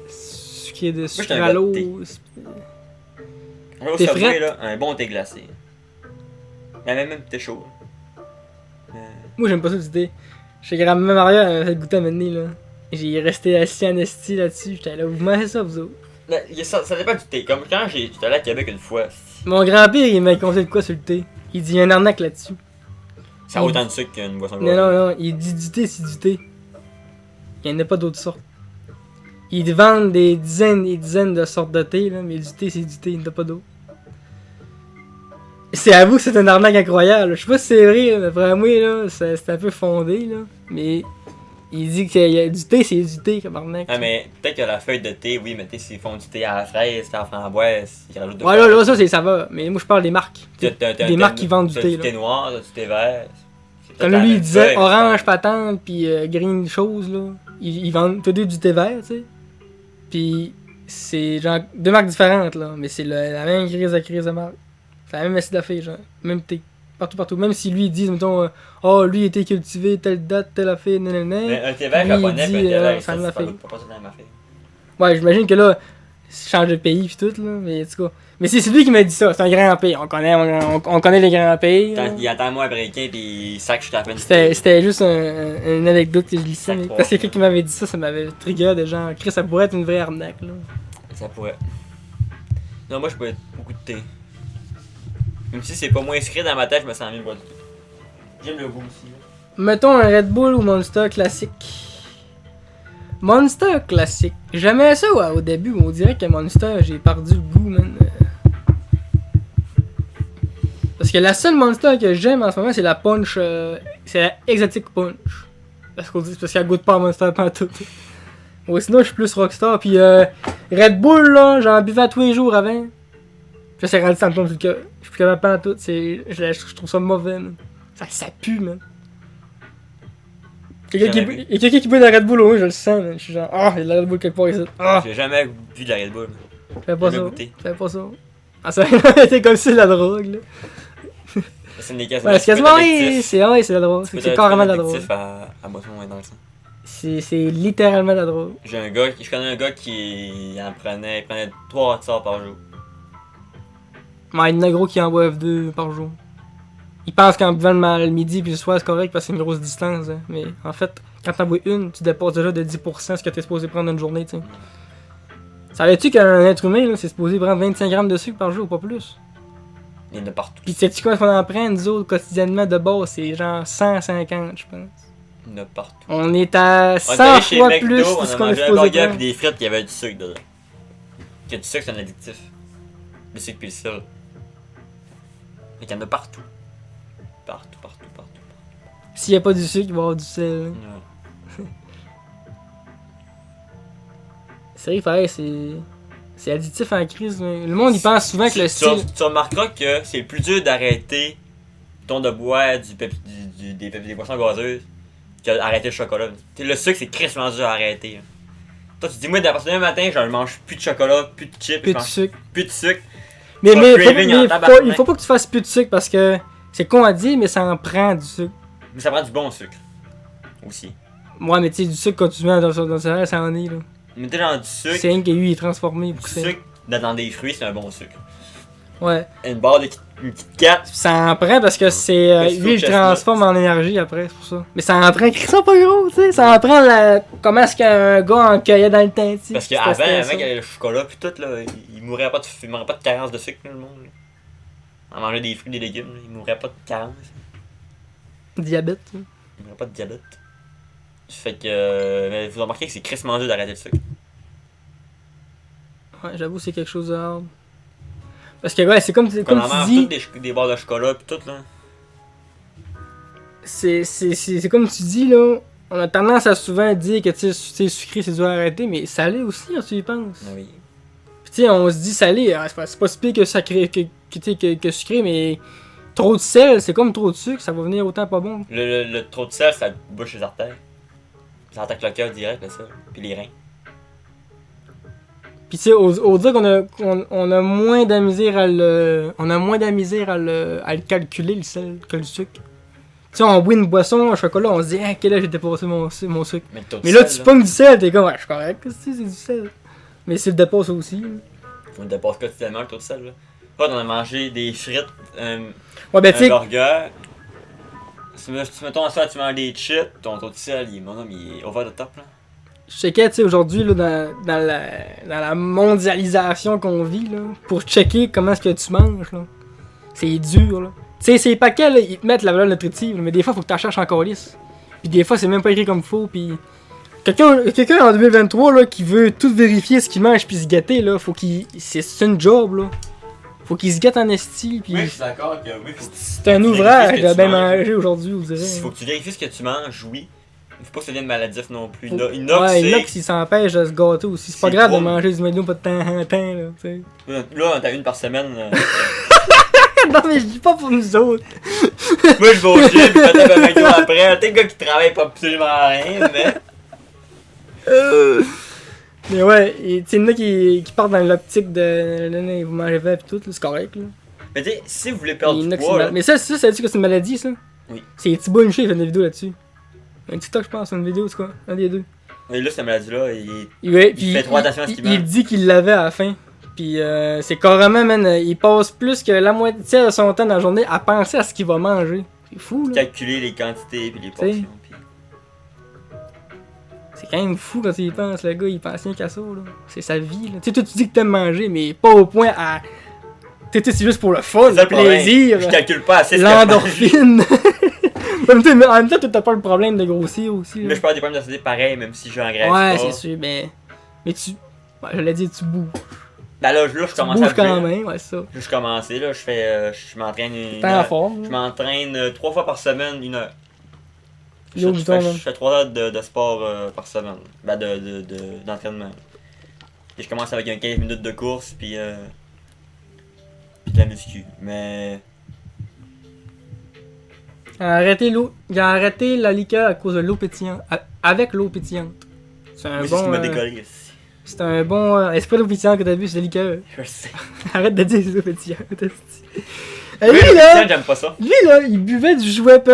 sucralose. T'es frais, là, un bon thé glacé. Même thé chaud. Moi, j'aime pas ça du thé. Je sais que même Maria a fait goûter à mener là. J'ai resté assis en esti là-dessus. J'étais là, vous mangez ça, vous autres. Ça dépend du thé. Comme quand j'étais allé à Québec une fois. Mon grand-père, il m'a conseillé de quoi sur le thé? Il dit, il y a un arnaque là-dessus. Ça a autant de sucre qu'une boisson non, il dit du thé, c'est du thé. Il Il n'y en a pas d'autres sortes. Ils vendent des dizaines et dizaines de sortes de thé, là, mais du thé, c'est du thé, il n'y en a pas d'autres. C'est à vous que c'est une arnaque incroyable. Je sais pas si c'est vrai, mais vraiment, là, c'est un peu fondé, là. Mais il dit qu'il y a du thé, c'est du thé, comme arnaque. Ah, mais peut-être que la feuille de thé, oui, mais tu sais, s'ils font du thé à la fraise, à la framboise, ils rajoutent de Ouais, là, ça va. Mais moi, je parle des marques. Des marques qui vendent du thé, Du là. thé noir, du thé vert. Comme lui, il disait orange, patente, puis green chose, là. Ils vendent tous deux du thé vert, tu sais. Puis c'est genre deux marques différentes, là. Mais c'est la même crise de marque. C'est la même acide à fille, genre. Même thé. Partout. Même si lui, ils disent, mettons, lui, il était cultivé telle date, telle affaire, nanana. Mais un thé vert Lui, japonais, il puis un dit, thé vert, ça ça, me l'a c'est pas fait. pas ça la même affaire. Ouais, j'imagine que là, change de pays pis tout, là. Mais en tout cas. Mais c'est lui qui m'a dit ça. C'est un grand-père. On connaît les grands-pères. Il attend moi américain, puis il sac, je t'appelle. C'était juste une anecdote que je lisais. Ça Parce que quelqu'un qui m'avait dit ça m'avait trigger de genre, Chris, ça pourrait être une vraie arnaque, là. Ça pourrait. Non, moi, je bois beaucoup de thé. Même si c'est pas moins sucré dans ma tête, je me sens mieux de boire du thé. J'aime le goût aussi. Là. Mettons un Red Bull ou Monster classique. Monster classique. J'aimais ça ouais, au début, on dirait que Monster, j'ai perdu le goût, man. Parce que la seule Monster que j'aime en ce moment, c'est la Punch. C'est la Exotic Punch. Parce qu'elle goûte pas à Monster pantoute. Ouais, sinon, je suis plus Rockstar. Puis Red Bull, là, j'en buvais tous les jours avant. Puis là, c'est rendu ça me tombe sur le cœur. Je suis plus capable pantoute. Je trouve ça mauvais, man. Ça pue, man. Il y a quelqu'un qui boit de la Red Bull au moins, je le sens, man. Je suis genre, il y a de la Red Bull quelque part ici. J'ai jamais bu de la Red Bull. Fais pas ça. Goûté. Fais pas ça. Ah, ça c'est comme si c'est de la drogue, là. C'est une Ouais, c'est quasiment, oui, c'est de la drogue. C'est carrément de la drogue. À boisson dans le sang. C'est littéralement de la drogue. Je connais un gars qui il prenait 3 sorts par jour. Ouais, il y en a gros qui en boivent 2 par jour. Ils pensent qu'en buvant le midi puis le soir c'est correct parce que c'est une grosse distance. Hein. Mais en fait, quand t'en bois une, tu dépasses déjà de 10% ce que t'es supposé prendre une journée, tu sais. Savais-tu qu'un être humain, là, c'est supposé prendre 25 grammes de sucre par jour, pas plus? Il y en a partout. Pis sais-tu quoi qu'on en prend, nous autres, quotidiennement de base? C'est genre 150, je pense. Il y en a partout. On est à On 100 est allé chez fois McDo, plus de on ce a qu'on est mangé un supposé burger prendre. pis des frites qui avaient du sucre dedans. Que du sucre, c'est un addictif. Le sucre pis le sel. Mais il y en a partout. Partout. S'il y a pas du sucre, il va y avoir du sel. Hein. Ouais. C'est vrai, pareil, c'est additif en crise. Mais le monde, il pense souvent que le style... Tu remarqueras que c'est plus dur d'arrêter de boire des boissons gazeuses qu'arrêter le chocolat. T'sais, le sucre, c'est crissement dur à arrêter. Hein. Toi, tu dis, moi, d'après le matin, je mange plus de chocolat, plus de chips, Plus de sucre. plus de sucre. Mais craving en tabarnak. il faut pas que tu fasses plus de sucre parce que c'est con à dire, mais ça en prend du sucre. Mais ça prend du bon sucre. Aussi. Ouais, mais tu sais, du sucre quand tu mets dans ça, ça en est, là. Mais t'es dans du sucre. C'est un qui lui est transformé pour Du que c'est. sucre dans des fruits, c'est un bon sucre. Ouais. Une barre une petite 4. Ça en prend parce que c'est. Lui, il le transforme en énergie après, c'est pour ça. Mais ça en prend, ça pas gros, tu sais. Ça en prend comment est-ce qu'un gars en cueillait dans le temps, tu sais. Parce qu'avant, avant qu'il y avait le chocolat pis tout, là, il mourrait pas de carence de sucre, là, le monde. Là. En mangeant des fruits, des légumes, là, il mourrait pas de carence. Diabète, hein. Il mourrait pas de diabète. Fait que. Mais vous remarquez que c'est crissement dur d'arrêter le sucre. Ouais, j'avoue, c'est quelque chose de hard. Parce que, ouais, c'est comme tu On dis. toutes des barres de chocolat pis tout, là. C'est comme tu dis, là. On a tendance à souvent dire que, tu sais, sucré, c'est dur à arrêter, mais salé aussi, quand tu y penses. Ah oui. Pis, tu sais, on se dit salé, c'est pas si pire que sacré, que sucré, mais trop de sel, c'est comme trop de sucre, ça va venir autant pas bon. Le trop de sel, ça bouche les artères. Ça attaque le cœur direct, le sel. Pis les reins. Pis tu sais, on dit qu'on a moins de misère à le. On a moins de misère à le calculer, le sel, que le sucre. Tu sais, on boit une boisson, un chocolat, on se dit, quel âge j'ai dépassé mon sucre. Mais là, tu pognes du sel, t'es comme, ouais, je suis correct, c'est du sel. Mais c'est le dépasse aussi. On le dépasse quotidiennement, le taux de sel, là. Pas, on a mangé des frites, Ouais, ben, tu sais. burger. Si mettons ça, tu manges des chips, ton taux de sel, mon homme, il est over the top, là. Je checkais, tu sais, aujourd'hui, là, dans la mondialisation qu'on vit, là, pour checker comment est-ce que tu manges, là. C'est dur, là. Tu sais, ces paquets, là, ils te mettent la valeur nutritive, là, mais des fois, faut que tu la cherches en calice. Puis des fois, c'est même pas écrit comme faut, puis Quelqu'un en 2023 là, qui veut tout vérifier ce qu'il mange puis se gâter, là, faut qu'il. C'est une job, là. Faut qu'il se gâte en esti. Puis Oui, je suis d'accord que oui. c'est un ouvrage de bien manger aujourd'hui, vous direz. Il faut que tu vérifies ce que tu manges, oui. Il faut pas que ça devienne maladif non plus. Ouais, Inox, inox, il s'empêche de se gâter aussi. C'est pas c'est grave de trop- manger du McDo pas de temps en temps, là, tu sais. Là, t'as une par semaine. Non, mais je dis pas pour nous autres. Moi, je vais au gym, pis peut-être un McDo après. T'es le gars qui travaille pas absolument rien, mais. Mais ouais, tu sais, il y en a qui partent dans l'optique de. Vous mangez pas pis tout, là, c'est correct, là. Mais tu sais, si vous voulez perdre Il y en du a qui poids, là, mais ça dit que c'est une maladie, ça? Oui. C'est Thibaut Inché, il fait des vidéos là-dessus. Un TikTok, je pense, une vidéo, c'est quoi? Un des deux. mais là, cette maladie-là, Ouais, Il puis fait trop attention à ce qu'il mange. il dit qu'il l'avait à la fin. Puis c'est carrément, man, il passe plus que la moitié de son temps dans la journée à penser à ce qu'il va manger. C'est fou, là. calculer les quantités pis les portions. Pis... C'est quand même fou quand il y pense, le gars, il pense rien qu'à ça, là. C'est sa vie, là. Tu sais, toi, tu dis que t'aimes manger, mais pas au point à... Tu sais, c'est juste pour le fun, C'est ça le problème. plaisir, Je calcule pas assez ce que je mange. l'endorphine. Mais en même temps, t'as pas le problème de grossir aussi, là. Mais je peux avoir des problèmes de santé pareil, même si j'engraisse Ouais, pas. c'est sûr, mais tu... Ouais, je l'ai dit, tu bouges. Ben là, je Tu commence à bouges quand bouger. même, ouais, c'est ça. Je commencé, là, je fais... je m'entraîne T'es en forme, Je là. m'entraîne 3 fois par semaine, 1 heure. Yo, Je dis-donc, là. fais 3 heures de sport par semaine. Ben, d'entraînement. Et je commence avec un 15 minutes de course, puis de la muscu. Mais... Il a arrêté la liqueur à cause de l'eau pétillante. Avec l'eau pétillante. C'est un oui, c'est ce qui bon. m'a décollé ici. C'est un bon. C'est pas l'eau pétillante que t'as vu, c'est la liqueur. Je sais. Arrête de dire c'est l'eau pétillante. esti. Oui, Lui le là, pétillant, j'aime pas ça. il buvait du Schweppes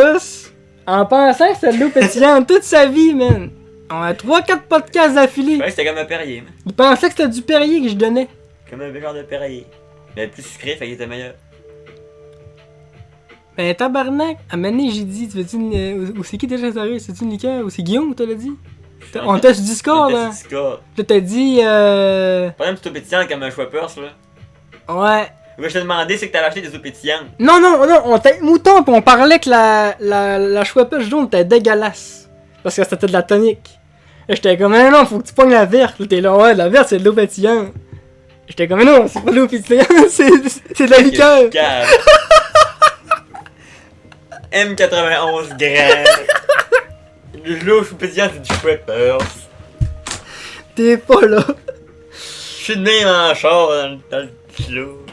en pensant que c'était de l'eau pétillante toute sa vie, man. On a 3-4 podcasts d'affilée. Je croyais que c'était comme un Perrier, man. Il pensait que c'était du Perrier que je donnais. Comme un genre de Perrier. Mais plus sucré, fait qu'il était meilleur. Ben tabarnak, à un moment donné, j'ai dit, tu veux-tu une. Ou c'est qui déjà sérieux? C'est-tu une liqueur? Ou c'est Guillaume qui te l'a dit? On t'a sur Discord, là. Discord. Là, t'as dit, Pas même tout pétillant comme un Schweppers, là. Ouais. Moi, je te demandais, c'est que t'avais acheté des eaux pétillantes. Non, on t'a mouton, pis on parlait que la Schweppes jaune était dégueulasse. Parce que c'était de la tonique. Là, j'étais comme, non, faut que tu pognes la verte. Là, t'es là, ouais, la verte, c'est de l'eau pétillante. J'étais comme, non, c'est pas de l'eau pétillante, c'est de la liqueur. M91 grammes. L'eau pétillante, c'est du Schweppers. T'es pas là. Je suis de même en char dans le kilo.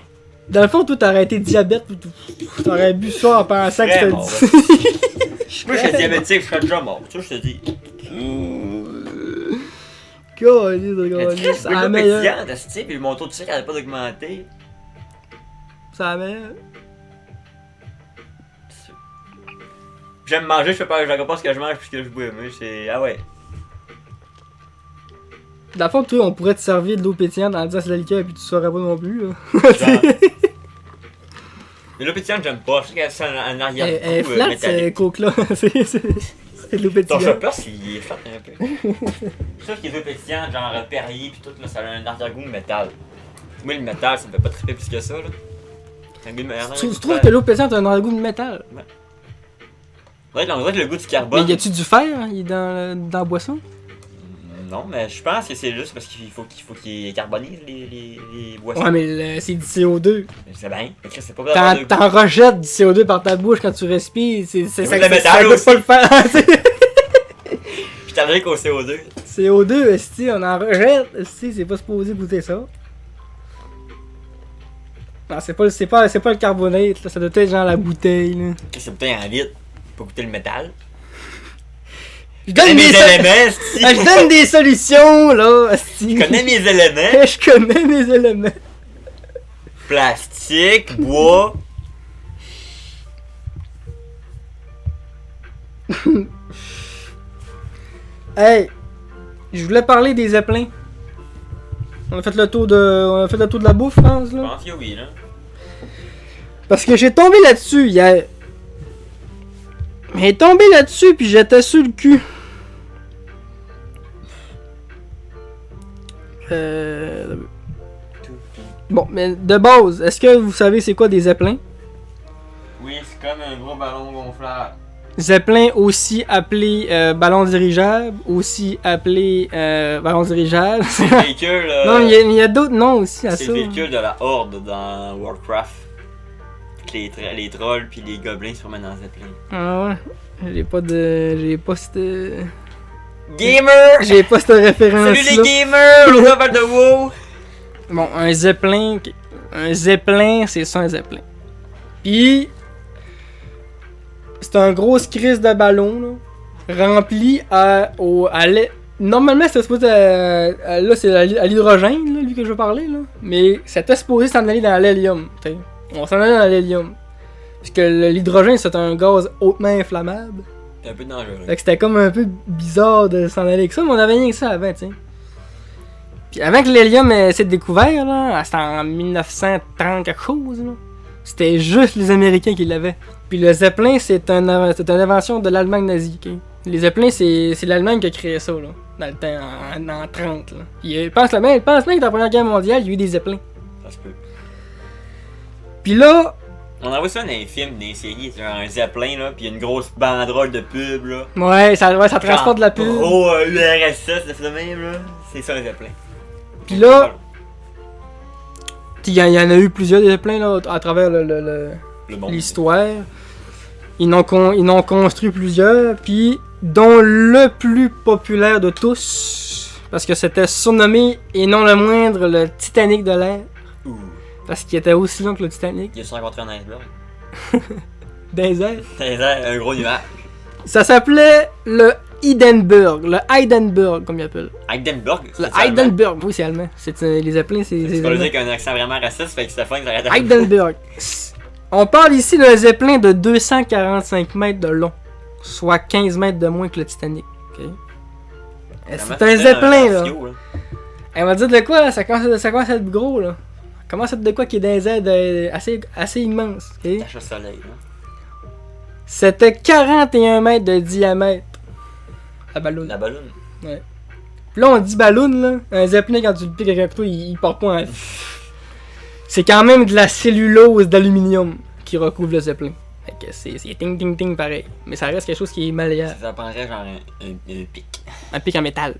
Dans le fond, toi, t'aurais été diabète ou tout. T'aurais bu ça en pensant que Vraiment, c'était dit. Moi, je suis diabétique, je serais déjà mort. Tu sais, je te dis. Calice, C'est ça la l'eau meilleure. pétillante, esti, puis mon taux de sucre n'arrête pas d'augmenter. Ça la meilleure. J'aime manger, je fais pas, je regarde pas ce que je mange puis ce que je bois. Mais c'est. Ah ouais. Dans le fond, toi, on pourrait te servir de l'eau pétillante en disant c'est de la liqueur puis tu saurais pas non plus, là. Genre. Mais l'eau pétillante, j'aime pas. Je sais qu'elle a un arrière-goût Elle est flat, c'est métallique. coke-là. C'est de l'eau Ton pétillante. chopper, il est flat un peu. Je trouve que les eaux pétillantes, genre Perrier pis tout, là, ça a un arrière-goût de métal. Moi, le métal, ça me fait pas triper plus que ça, là. C'est un goût de métal. Tu trouves que l'eau pétillante a un goût de métal? Ouais, on dirait que le goût du carbone. Mais y a-tu du fer dans la boisson? Non, mais je pense que c'est juste parce qu'il faut qu'il carbonise les boissons. Ouais, mais c'est du CO2. C'est bien. Mais Chris, c'est pas grave. T'en rejettes du CO2 par ta bouche quand tu respires. C'est goût de métal goûte aussi. pas le faire. Je suis allergique au CO2. CO2, esti, on en rejette. Esti, c'est pas supposé goûter ça. Non, c'est pas le carbonate, là. Ça doit être genre la bouteille, là. Chris, c'est bouteille en litre. Pour goûter le métal. Je Je connais donne, mes des éléments, esti. je donne des solutions, là, esti. Je connais mes éléments. Je connais mes éléments. Plastique, bois. Hey, je voulais parler des zeppelins. On a fait le tour de la bouffe, je pense, Je là. pense que oui, là. Parce que j'ai tombé là-dessus hier. J'ai tombé là-dessus puis j'étais sur le cul. Bon, mais de base, est-ce que vous savez c'est quoi des zeppelins? Oui, c'est comme un gros ballon gonflable. Zeppelin aussi appelé ballon dirigeable, aussi appelé ballon dirigeable. C'est le véhicule. Non, il y a d'autres noms aussi à c'est ça. le véhicule de la Horde dans Warcraft. Les trolls puis les gobelins se promènent dans Zeppelin. Ah ouais. J'ai pas cette. Gamer! J'ai pas cette référence. Salut les gamers! On va de WoW! Bon, un Zeppelin. Un Zeppelin, c'est ça un Zeppelin. Puis. C'est un gros crise de ballon, là. Rempli normalement, c'était supposé. Là, c'est à l'hydrogène, là, lui que je veux parler, là. Mais c'était supposé s'en aller dans l'hélium. T'sais. On s'en allait dans l'hélium. Parce que l'hydrogène, c'est un gaz hautement inflammable. C'est un peu dangereux. Fait que c'était comme un peu bizarre de s'en aller avec ça, mais on avait rien que ça avant, tu sais. Puis avant que l'hélium ait été découvert, là, c'était en 1930 quelque chose, là. C'était juste les Américains qui l'avaient. Puis le Zeppelin, c'est une invention de l'Allemagne nazie, ok? Les Zeppelins, c'est l'Allemagne qui a créé ça, là, dans le temps, en 30, là. Puis pense même que dans la Première Guerre mondiale, il y a eu des Zeppelins. Ça se peut. Puis là... On envoie ça dans les films, dans les séries, c'est genre un Zeppelin, là, pis une grosse banderole de pub, là. Ouais, ça transporte de la pub. Gros URSS, c'est ça même, là. C'est ça un Zeppelin. Puis là... Il y en a eu plusieurs des Zeppelins, là, à travers l'histoire. Ils en ont construit plusieurs, puis dont le plus populaire de tous, parce que c'était surnommé, et non le moindre, le Titanic de l'air. Ouh. Parce qu'il était aussi long que le Titanic. Il a rencontré un iceberg. Dans les airs. Dans les airs, un gros nuage. Ça s'appelait le Hindenburg, comme ils appellent. Heidenberg? Le Heidenberg, oui, c'est allemand. Les Zeppelins, c'est. Tu peux le dire qu'un accent vraiment raciste, fait que Stéphane, ça arrête à Heidenberg. On parle ici d'un Zeppelin de 245 mètres de long, soit 15 mètres de moins que le Titanic. Okay? C'est un Zeppelin, là. Elle m'a dit de quoi? Ça commence à être gros, là. Ça commence à être de quoi qui est dans les airs assez immense. Okay? Tache au soleil, là. C'était 41 mètres de diamètre. La ballonne. La ballonne. Ouais. Puis là, on dit ballonne, là. Un Zeppelin, quand tu le piques avec un couteau, il part pas en... C'est quand même de la cellulose d'aluminium qui recouvre le Zeppelin. Fait que c'est ting ting ting pareil. Mais ça reste quelque chose qui est malléable. Ça prendrait genre un pic. Un pic en métal.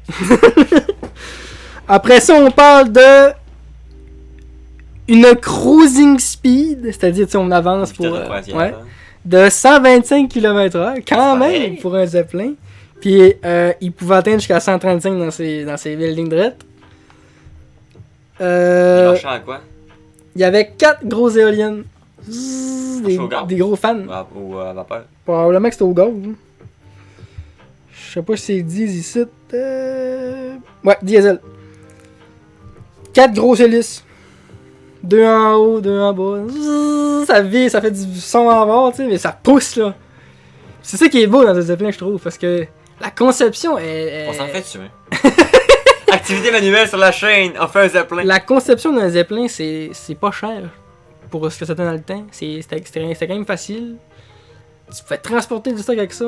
Après ça, on parle de... une cruising speed. C'est-à-dire, tu sais, on avance pour... ouais. De 125 km/h, quand même, pour un Zeppelin. Puis, il pouvait atteindre jusqu'à 135 dans ses buildings drettes. Il marchait à quoi? Il y avait 4 grosses éoliennes. Des gros fans. Ou à vapeur? Probablement que c'était au gaz. Hein. Je sais pas si c'est 10 ici. Ouais, diesel. 4 grosses hélices. 2 en haut, 2 en bas. Ça vit, ça fait du son en bas, tu sais, mais ça pousse, là. C'est ça qui est beau dans ce Zeppelin, je trouve, parce que la conception est... On s'en fait dessus, hein. Activité manuelle sur la chaîne, on fait un Zeppelin. La conception d'un Zeppelin, c'est pas cher pour ce que c'était dans le temps. C'était quand même facile. Tu pouvais transporter du stock avec ça.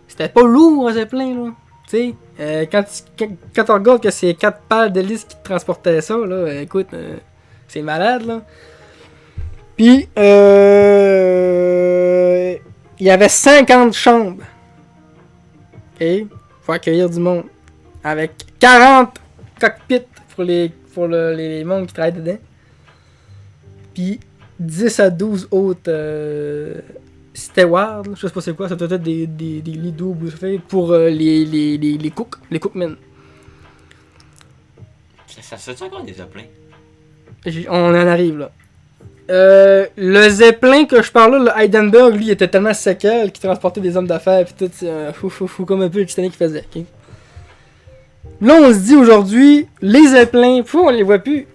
C'était pas lourd, un Zeppelin, là. Tu sais, quand on regarde que c'est 4 pales d'hélice qui transportaient ça, là, écoute... c'est malade, là. Puis, il y avait 50 chambres. OK? Faut accueillir du monde. Avec 40 cockpits pour les mondes qui travaillent dedans. Puis, 10 à 12 autres stewards. Je sais pas c'est quoi. Ça doit être des lits doubles pour les cooks. Les cookmen. Ça se fait encore des Zeppelins? On en arrive là. Le Zeppelin que je parle là, le Heidenberg, lui, il était tellement séquel qu'il transportait des hommes d'affaires pis tout, fou comme un peu le Titanic qu'il faisait. Okay? Là, on se dit aujourd'hui, les Zeppelins, pourquoi on les voit plus?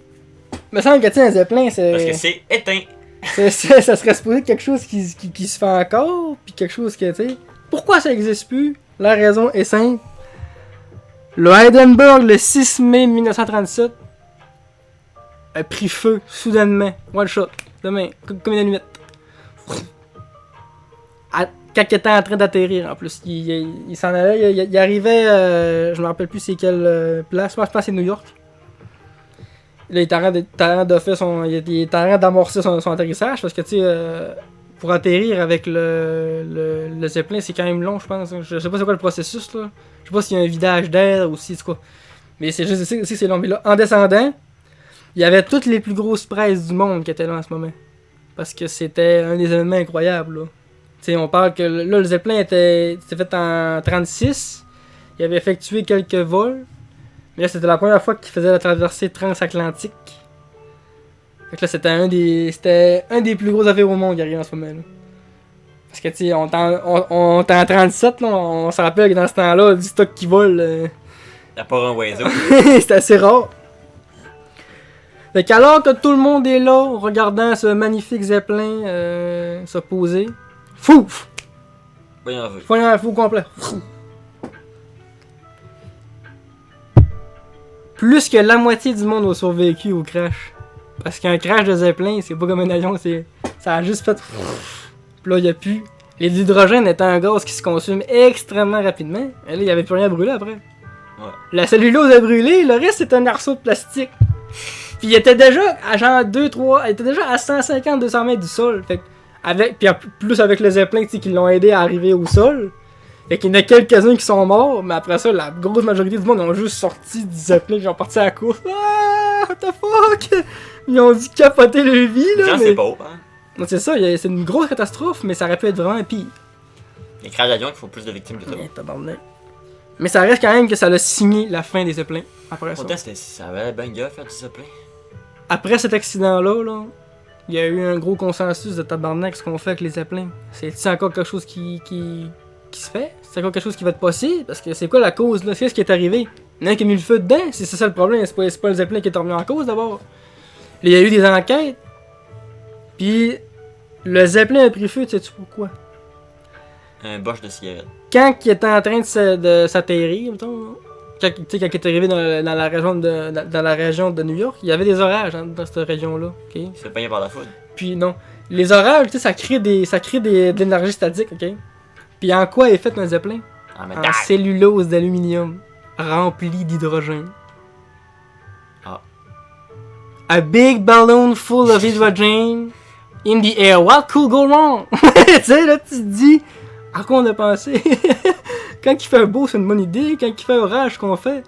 Il me semble que un Zeppelin, c'est... Parce que c'est éteint. Ça serait supposé quelque chose qui se fait encore, puis quelque chose que, tu sais... Pourquoi ça existe plus? La raison est simple. Le Heidenberg, le 6 mai 1937, a pris feu, soudainement, one shot, demain, comme une allumette. Quand il était en train d'atterrir, en plus. Il s'en allait, il arrivait, je me rappelle plus c'est quelle place, moi je pense que c'est New York. Là, il était en train d'amorcer son atterrissage, parce que, tu sais, pour atterrir avec le Zeppelin, c'est quand même long, je pense. Je sais pas c'est quoi le processus, là. Je sais pas s'il y a un vidage d'air ou si c'est quoi. Mais c'est juste aussi que c'est long. Mais là, en descendant, il y avait toutes les plus grosses presses du monde qui étaient là en ce moment. Parce que c'était un des événements incroyables, là. Tu sais, on parle que là, le Zeppelin c'était fait en 36. Il avait effectué quelques vols. Mais là, c'était la première fois qu'il faisait la traversée transatlantique. Fait que là, c'était un des plus gros affaires au monde qui arrive en ce moment, là. Parce que, tu sais, on est en 37, là, on se rappelle que dans ce temps-là, du stock qui vole... Y'a pas un oiseau. c'est assez rare. Fait qu'alors que tout le monde est là, regardant ce magnifique Zeppelin se poser, fouf! Voyons vu. Voyons un fou complet. Plus que la moitié du monde a survécu au crash. Parce qu'un crash de Zeppelin, c'est pas comme un avion, ça a juste fait... Puis là, il n'y a plus... L'hydrogène étant un gaz qui se consomme extrêmement rapidement. Et là, il n'y avait plus rien à brûler après. Ouais. La cellulose a brûlé, le reste c'est un arceau de plastique. Puis il était déjà à genre 2-3... Il était déjà à 150-200 mètres du sol. Fait puis plus avec le Zeppelin qui l'ont aidé à arriver au sol. Fait qu'il y en a quelques-uns qui sont morts, mais après ça, la grosse majorité du monde ont juste sorti du Zeppelin, ils ont parti à la course. Ah, what the fuck? Ils ont dû capoter leur vie, là. Genre, mais... c'est beau, hein. Non, c'est ça, c'est une grosse catastrophe, mais ça aurait pu être vraiment pire. Les crashs d'avion qui font plus de victimes que ça. Tabarnak. Mais ça reste quand même que ça l'a signé la fin des Zeppelins. Après ça. Pourtant, ça avait bien gars faire du Zeppelin. Après cet accident-là, là, il y a eu un gros consensus de tabarnak ce qu'on fait avec les Zeppelins. C'est encore quelque chose qui se fait? C'est encore quelque chose qui va être possible? Parce que c'est quoi la cause là? C'est ce qui est arrivé? Il y en a un qui a mis le feu dedans? C'est ça le problème, c'est pas le Zeppelin qui est remis en cause d'abord. Il y a eu des enquêtes. Puis le Zeppelin a pris feu, tu sais-tu pourquoi? Un boche de cigarette. Quand il était en train de s'atterrir, mettons, quand il est arrivé dans la région de New York, il y avait des orages dans cette région-là. Okay? Il se fait pogner par la foudre. Puis non. Les orages, ça crée de l'énergie statique, ok? Puis en quoi est fait un Zeppelin? En cellulose d'aluminium, remplie d'hydrogène. Ah. A big balloon full of hydrogen in the air. What could go wrong? Tu sais, là, tu te dis, à quoi on a pensé? Quand il fait beau, c'est une bonne idée. Quand il fait orage, qu'on fait?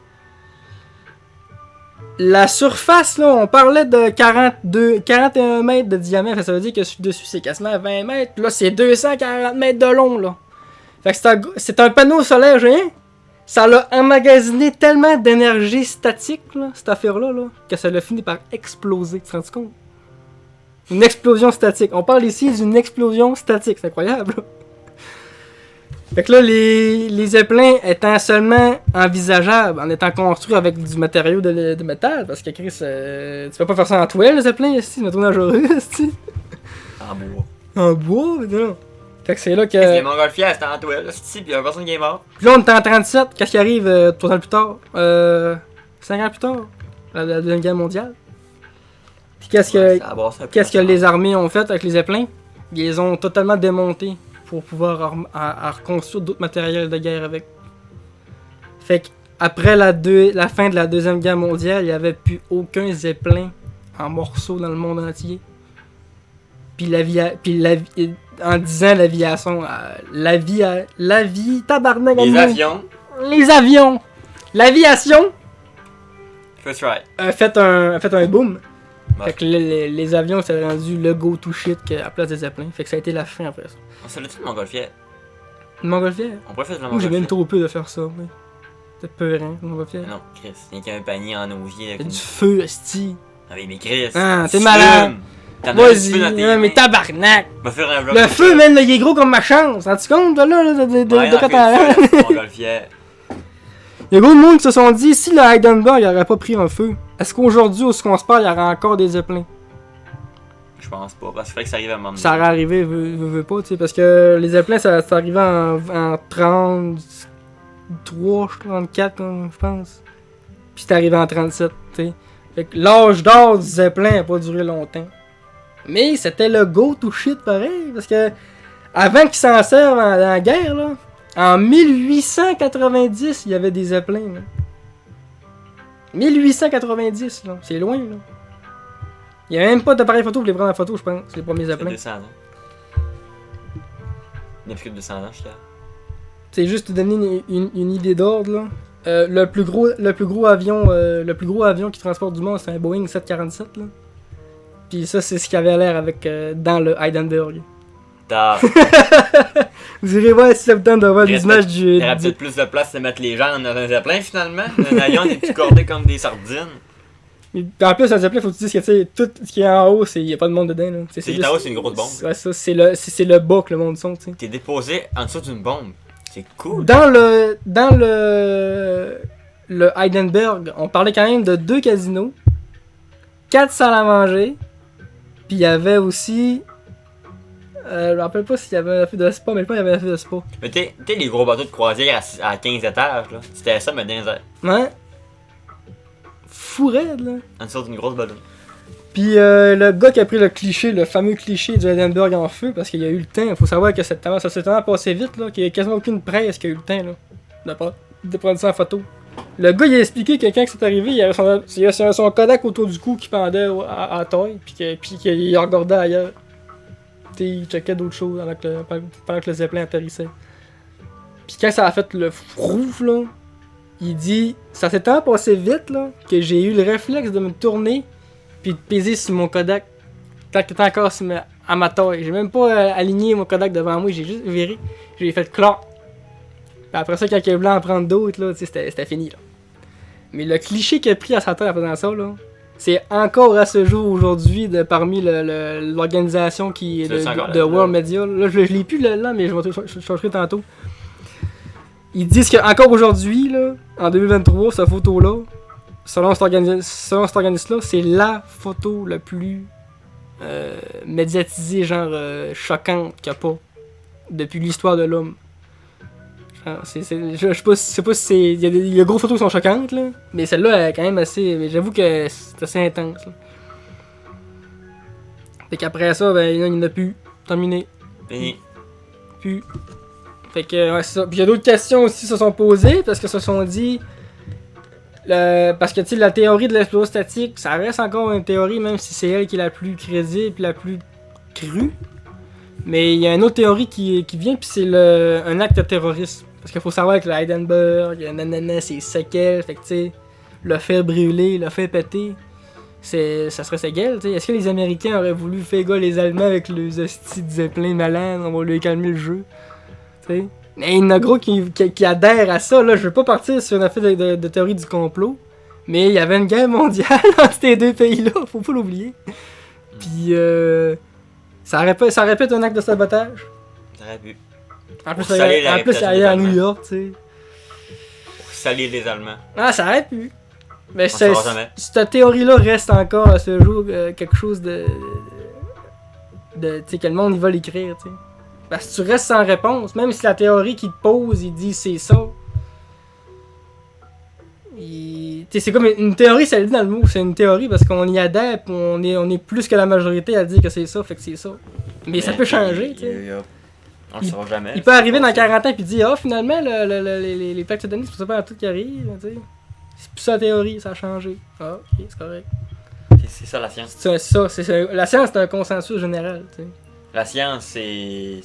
La surface, là, on parlait de 41 mètres de diamètre. Ça veut dire que dessus, c'est quasiment 20 mètres. Là, c'est 240 mètres de long, là. Fait que c'est un panneau solaire géant. Ça l'a emmagasiné tellement d'énergie statique, là, cette affaire-là, là, que ça l'a fini par exploser. Tu te rends compte? Une explosion statique. On parle ici d'une explosion statique. C'est incroyable, là. Fait que là, les Zeppelins étant seulement envisageables, en étant construits avec du matériau de métal, parce que Chris, tu peux pas faire ça en toile, le Zeppelin, c'est trop dangereux, c'est En bois. en bois, mais non. Fait que c'est là que... Les Montgolfières, c'était en toile, pis y'a personne qui est mort. Puis là, on était en 37, qu'est-ce qui arrive 3 ans plus tard? 5 ans plus tard? La Deuxième Guerre mondiale. Puis qu'est-ce que les armées ont fait avec les Zeppelins? Ils les ont totalement démontés pour pouvoir reconstruire d'autres matériels de guerre avec. Fait qu'après la fin de la Deuxième Guerre mondiale, il n'y avait plus aucun Zeppelin en morceaux dans le monde entier. Puis en disant l'aviation, tabarnak. Les avions! L'aviation First right. a fait un boom. Ouais. Fait que les avions, c'est rendu le go-to shit à la place des Zeppelins. Fait que ça a été la fin après ça. On se l'a-tu de Montgolfière? Une Montgolfière? On pourrait faire de la Moi, j'ai Montgolfière. même trop peu de faire ça. Mais... C'est peurant, une Montgolfière. Non, Chris, il y a qu'un panier en osier Il avec y a une... du feu, esti. Ah oui, mais Chris, Ah, t'es tu malade. fumes. T'en as un petit peu dans Vas-y, tes mais mains. tabarnak! Va faire un vlog. Le feu, man, là, il est gros comme ma chance. Rends-tu compte, là, de quand t'en Montgolfière. Il y a beaucoup de monde qui se sont dit, si le Hindenburg n'aurait pas pris un feu, est-ce qu'aujourd'hui, où on se parle, il y aurait encore des Zeppelins? Je pense pas, parce qu'il fallait que ça arrive à un moment donné. Ça aurait arrivé, veut pas, tu sais, parce que les Zeppelins, ça arrivait en 33, 34, je pense. Puis c'est arrivé en 37, tu sais. Fait que l'âge d'or du Zeppelin n'a pas duré longtemps. Mais c'était le go-to shit pareil, parce que avant qu'ils s'en servent dans la guerre, là, en 1890, il y avait des Zeppelins, là. 1890, là, c'est loin, là. Il n'y a même pas d'appareil photo pour les prendre en photo, je pense, les premiers Zeppelins. Depuis plus de 200 ans, je suis là. C'est juste te donner une idée d'ordre, là. Le plus gros avion qui transporte du monde, c'est un Boeing 747, là. Puis ça, c'est ce qu'il avait l'air avec dans le Hindenburg. Vous irez voir si ça vous tente de voir des images du... Il y aurait peut-être plus de place de mettre les gens dans un zeppelin, finalement. Un avion, des petits cordés comme des sardines. En plus, un zeppelin, faut que tu dises que, tu sais, tout ce qui est en haut, il n'y a pas de monde dedans, là. C'est juste, en haut, c'est une grosse bombe. Ouais, ça, c'est le bas que le monde sont, tu sais. T'es déposé en dessous d'une bombe. C'est cool. Dans le Hindenburg, on parlait quand même de 2 casinos, 4 salles à manger, puis il y avait aussi... je me rappelle pas s'il y avait un fait de spa, mais je pense qu'il y avait un fait de spa. Mais t'es les gros bateaux de croisière à 15 étages, là. C'était ça, mais dans les airs. Ouais. Fou raide, là. En dessous d'une grosse ballon. Puis le gars qui a pris le fameux cliché du Hindenburg en feu, parce qu'il y a eu le temps, il faut savoir que ça s'est tellement passé vite, là, qu'il n'y a quasiment aucune presse qui a eu le temps, là, de prendre ça en photo. Le gars, il a expliqué que quand c'est arrivé, il avait son Kodak autour du cou qui pendait à taille, puis qu'il regardait ailleurs. T'sais, il checkait d'autres choses pendant que le Zeppelin atterrissait. Puis quand ça a fait le frouf, là, il dit, ça s'est tellement passé vite, là, que j'ai eu le réflexe de me tourner puis de peser sur mon Kodak tant que t'es encore à ma taille. J'ai même pas aligné mon Kodak devant moi, j'ai juste viré. J'ai fait clac. Puis après ça, quand il a voulu en prendre d'autres, là, c'était fini. Là. Mais le cliché qu'il a pris à sa tête en faisant ça, là, c'est encore à ce jour aujourd'hui parmi l'organisation qui est de World Media. Là, je l'ai plus là, mais je changerai tantôt. Ils disent qu'encore aujourd'hui, là, en 2023, cette photo-là, selon cet organisme-là, c'est la photo la plus médiatisée, genre choquante qu'il n'y a pas depuis l'histoire de l'homme. Je sais pas si c'est... Il y a des grosses photos qui sont choquantes, là, mais celle-là est quand même assez... Mais j'avoue que c'est assez intense. Là. Fait qu'après ça, ben, il n'y en a plus. Terminé. Fini. Plus. Fait que, ouais, c'est ça. Puis il y a d'autres questions aussi qui se sont posées, parce que se sont dit... Parce que, tu sais, la théorie de l'explosion statique, ça reste encore une théorie, même si c'est elle qui est la plus crédible et la plus crue. Mais il y a une autre théorie qui vient, puis c'est un acte terroriste. Parce qu'il faut savoir que le Hindenburg, nanana, c'est séquelles, fait que, tu sais, le fait brûler, le fait péter, ça serait séquelles, tu sais. Est-ce que les Américains auraient voulu faire gars les Allemands avec les hosties de Zeppelin malades, on va lui calmer le jeu, tu sais. Mais il y en a gros qui adhèrent à ça, là. Je veux pas partir sur une affaire de théorie du complot, mais il y avait une guerre mondiale entre ces deux pays-là, faut pas l'oublier. Puis, ça aurait pu être un acte de sabotage. Ça aurait pu. En plus, ça allait à New York, tu sais. Pour salir les Allemands. Ah, ça aurait pu. Mais cette théorie-là reste encore à ce jour quelque chose de tu sais, que le monde il va l'écrire, tu sais. Parce que tu restes sans réponse, même si la théorie qu'il te pose, il dit c'est ça. Tu sais, c'est comme une théorie, ça le dit dans le mot, c'est une théorie parce qu'on y adhère, pis on est plus que la majorité à dire que c'est ça, fait que c'est ça. Mais ça peut changer, tu sais. On le saura jamais. Il peut arriver dans 40 ans et dire ah, finalement, les plaques tectoniques, c'est pas tout qui arrive, tu sais. C'est plus ça la théorie, ça a changé. Ah, ok, c'est correct. C'est ça la science. La science, c'est un consensus général, tu sais. La science, c'est...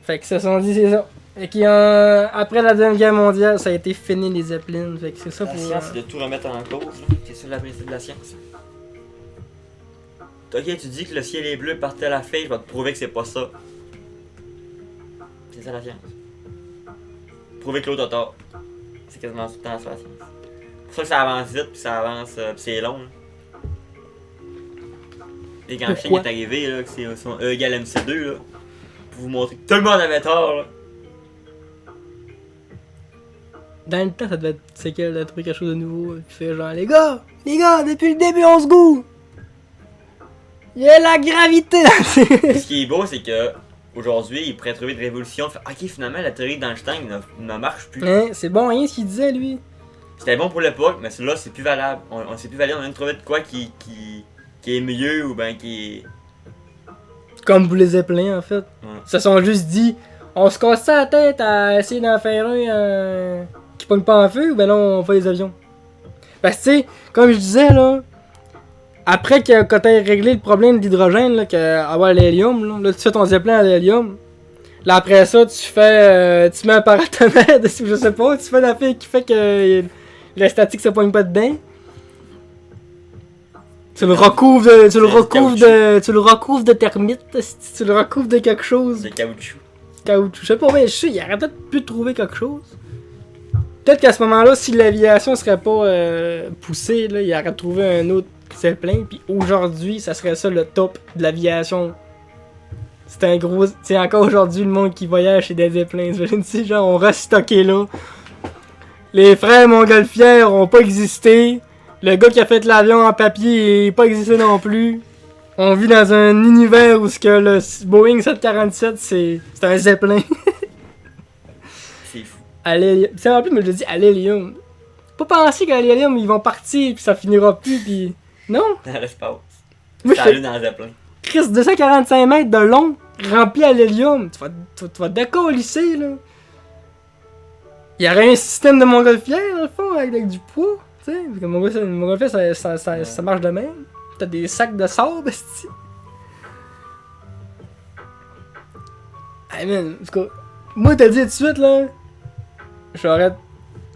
Fait que ça sont dit, c'est ça. Et après la Deuxième Guerre mondiale, ça a été fini les Zeppelins. Fait que c'est ça la pour... science, c'est de tout remettre en cause. C'est ça la principe de la science. Ok, tu dis que le ciel est bleu par telle affaire, je vais te prouver que c'est pas ça. C'est ça la science. Prouver que l'autre a tort. C'est quasiment tout le temps ça la science. C'est pour ça que ça avance vite, puis ça avance, puis c'est long. Là. Et quand Einstein est arrivé, là, que c'est son E égale MC2, là, pour vous montrer que tout le monde avait tort, là. Dans le temps, ça devait être séquelle de trouver quelque chose de nouveau, puis fait genre, les gars, depuis le début, on se goûte! Il y a la gravité! Ce qui est beau, c'est que aujourd'hui, il pourrait trouver une révolution, fait, ok, finalement, la théorie d'Einstein ne marche plus. Hein, c'est bon, rien ce qu'il disait, lui. C'était bon pour l'époque, mais là, c'est plus valable. C'est plus valable, on vient de trouver de quoi qui est mieux ou ben qui est... Comme vous les Zeppelins en fait. Ouais. Ils se sont juste dit, on se casse la tête à essayer d'en faire un qui pogne pas en feu ou ben non on fait les avions. Parce que tu sais, comme je disais là, après que quand t'as réglé le problème d'hydrogène, là, avoir l'hélium, là, tu fais ton zeppelin à l'hélium. Là, après ça, tu mets un paratomètre, je sais pas, tu fais la fille qui fait que la statique se poigne pas dedans. Tu le recouvres de termites, tu le recouvres de quelque chose. De caoutchouc. Je sais pas, mais je sais, il aurait peut-être pu trouver quelque chose. Peut-être qu'à ce moment-là, si l'aviation serait pas poussée, là, il aurait trouvé un autre zeppelin, puis aujourd'hui, ça serait ça le top de l'aviation. C'est un gros. C'est encore aujourd'hui le monde qui voyage chez des zeppelins. J'imagine, genre, on reste stocké là. Les frères montgolfières ont pas existé. Le gars qui a fait l'avion en papier n'a pas existé non plus. On vit dans un univers où ce que le Boeing 747 c'est un zeppelin. C'est fou. C'est en plus, mais je le dis à l'hélium. Pas penser qu'à l'hélium ils vont partir puis ça finira plus puis. Non? Dans l'espace. Moi Ça allume dans le zeppelin. Chris, 245 mètres de long, rempli à l'hélium. Tu vas décollisser là. Il y aurait un système de montgolfière dans le fond avec du poids. Tu sais, parce que montgolfière ça marche de même. T'as des sacs de sable, esti. Hey man, en tout cas, moi t'as dit tout de suite là,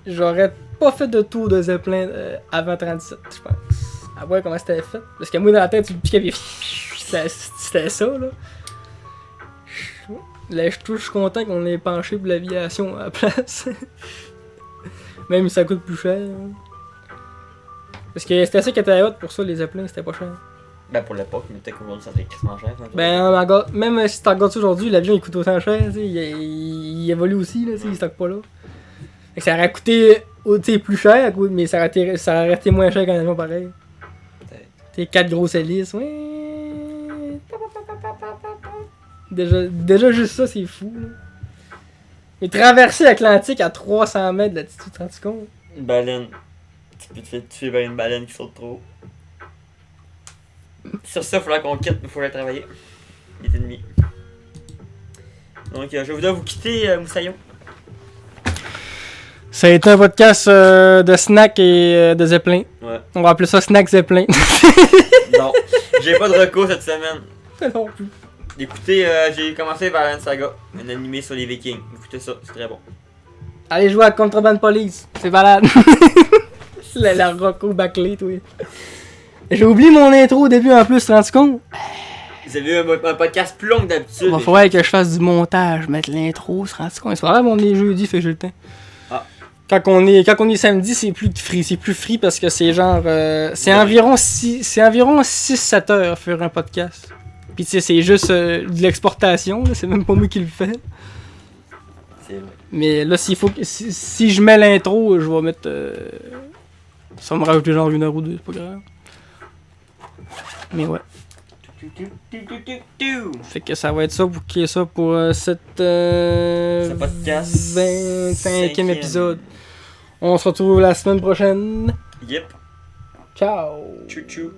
j'aurais pas fait de tour de zeppelin avant 37, je pense. À voir comment c'était fait. Parce que moi dans la tête, tu le piquais pis c'était ça là. Là, je suis content qu'on ait penché pour l'aviation à la place. Même si ça coûte plus cher. Parce que c'était ça qui était hot pour ça, les zeppelins, c'était pas cher. Ben pour l'époque, mais peut-être qu'aujourd'hui ça serait extrêmement cher. Ben, même si t'en regardes ça aujourd'hui, l'avion il coûte autant cher, il évolue aussi, là, il stocke pas là. Fait que ça aurait coûté plus cher, mais ça aurait été moins cher qu'un avion pareil. Peut-être. T'es 4 grosses hélices, ouais. Déjà juste ça, c'est fou. Là. Mais traverser l'Atlantique à 300 mètres d'altitude, tu te rends compte? Une baleine. Tu peux te faire tuer par une baleine qui saute trop. Sur ça, il faudra qu'on quitte, mais il faudra travailler. Il est ennemi. Donc, je voudrais vous quitter, Moussaillon. Ça a été un podcast de snack et de zeppelin. Ouais. On va appeler ça snack zeppelin. Non, j'ai pas de recours cette semaine. Non plus. Écoutez, j'ai commencé Valorant Saga, un animé sur les Vikings. Écoutez ça, c'est très bon. Allez jouer à Contraband Police, c'est malade. la Rocco bâclée, toi. J'ai oublié mon intro au début en plus, tu te rends compte? Vous avez eu un podcast plus long que d'habitude. Il va falloir que je fasse du montage, mettre l'intro, tu te rends compte? C'est pas grave, on est jeudi, fait que j'ai le temps. Ah. Quand on est samedi, c'est plus free parce que c'est genre. C'est environ 6-7 heures faire un podcast. Pis tu sais, c'est juste de l'exportation, là, c'est même pas moi qui le fais. C'est vrai. Mais là, si je mets l'intro, je vais mettre. Ça va me rajouter genre 1 heure ou 2, c'est pas grave. Mais ouais. Fait que ça va être ça pour qu'il y ait ça pour cette Ce podcast 25e épisode. On se retrouve la semaine prochaine. Yep. Ciao. Chou chou.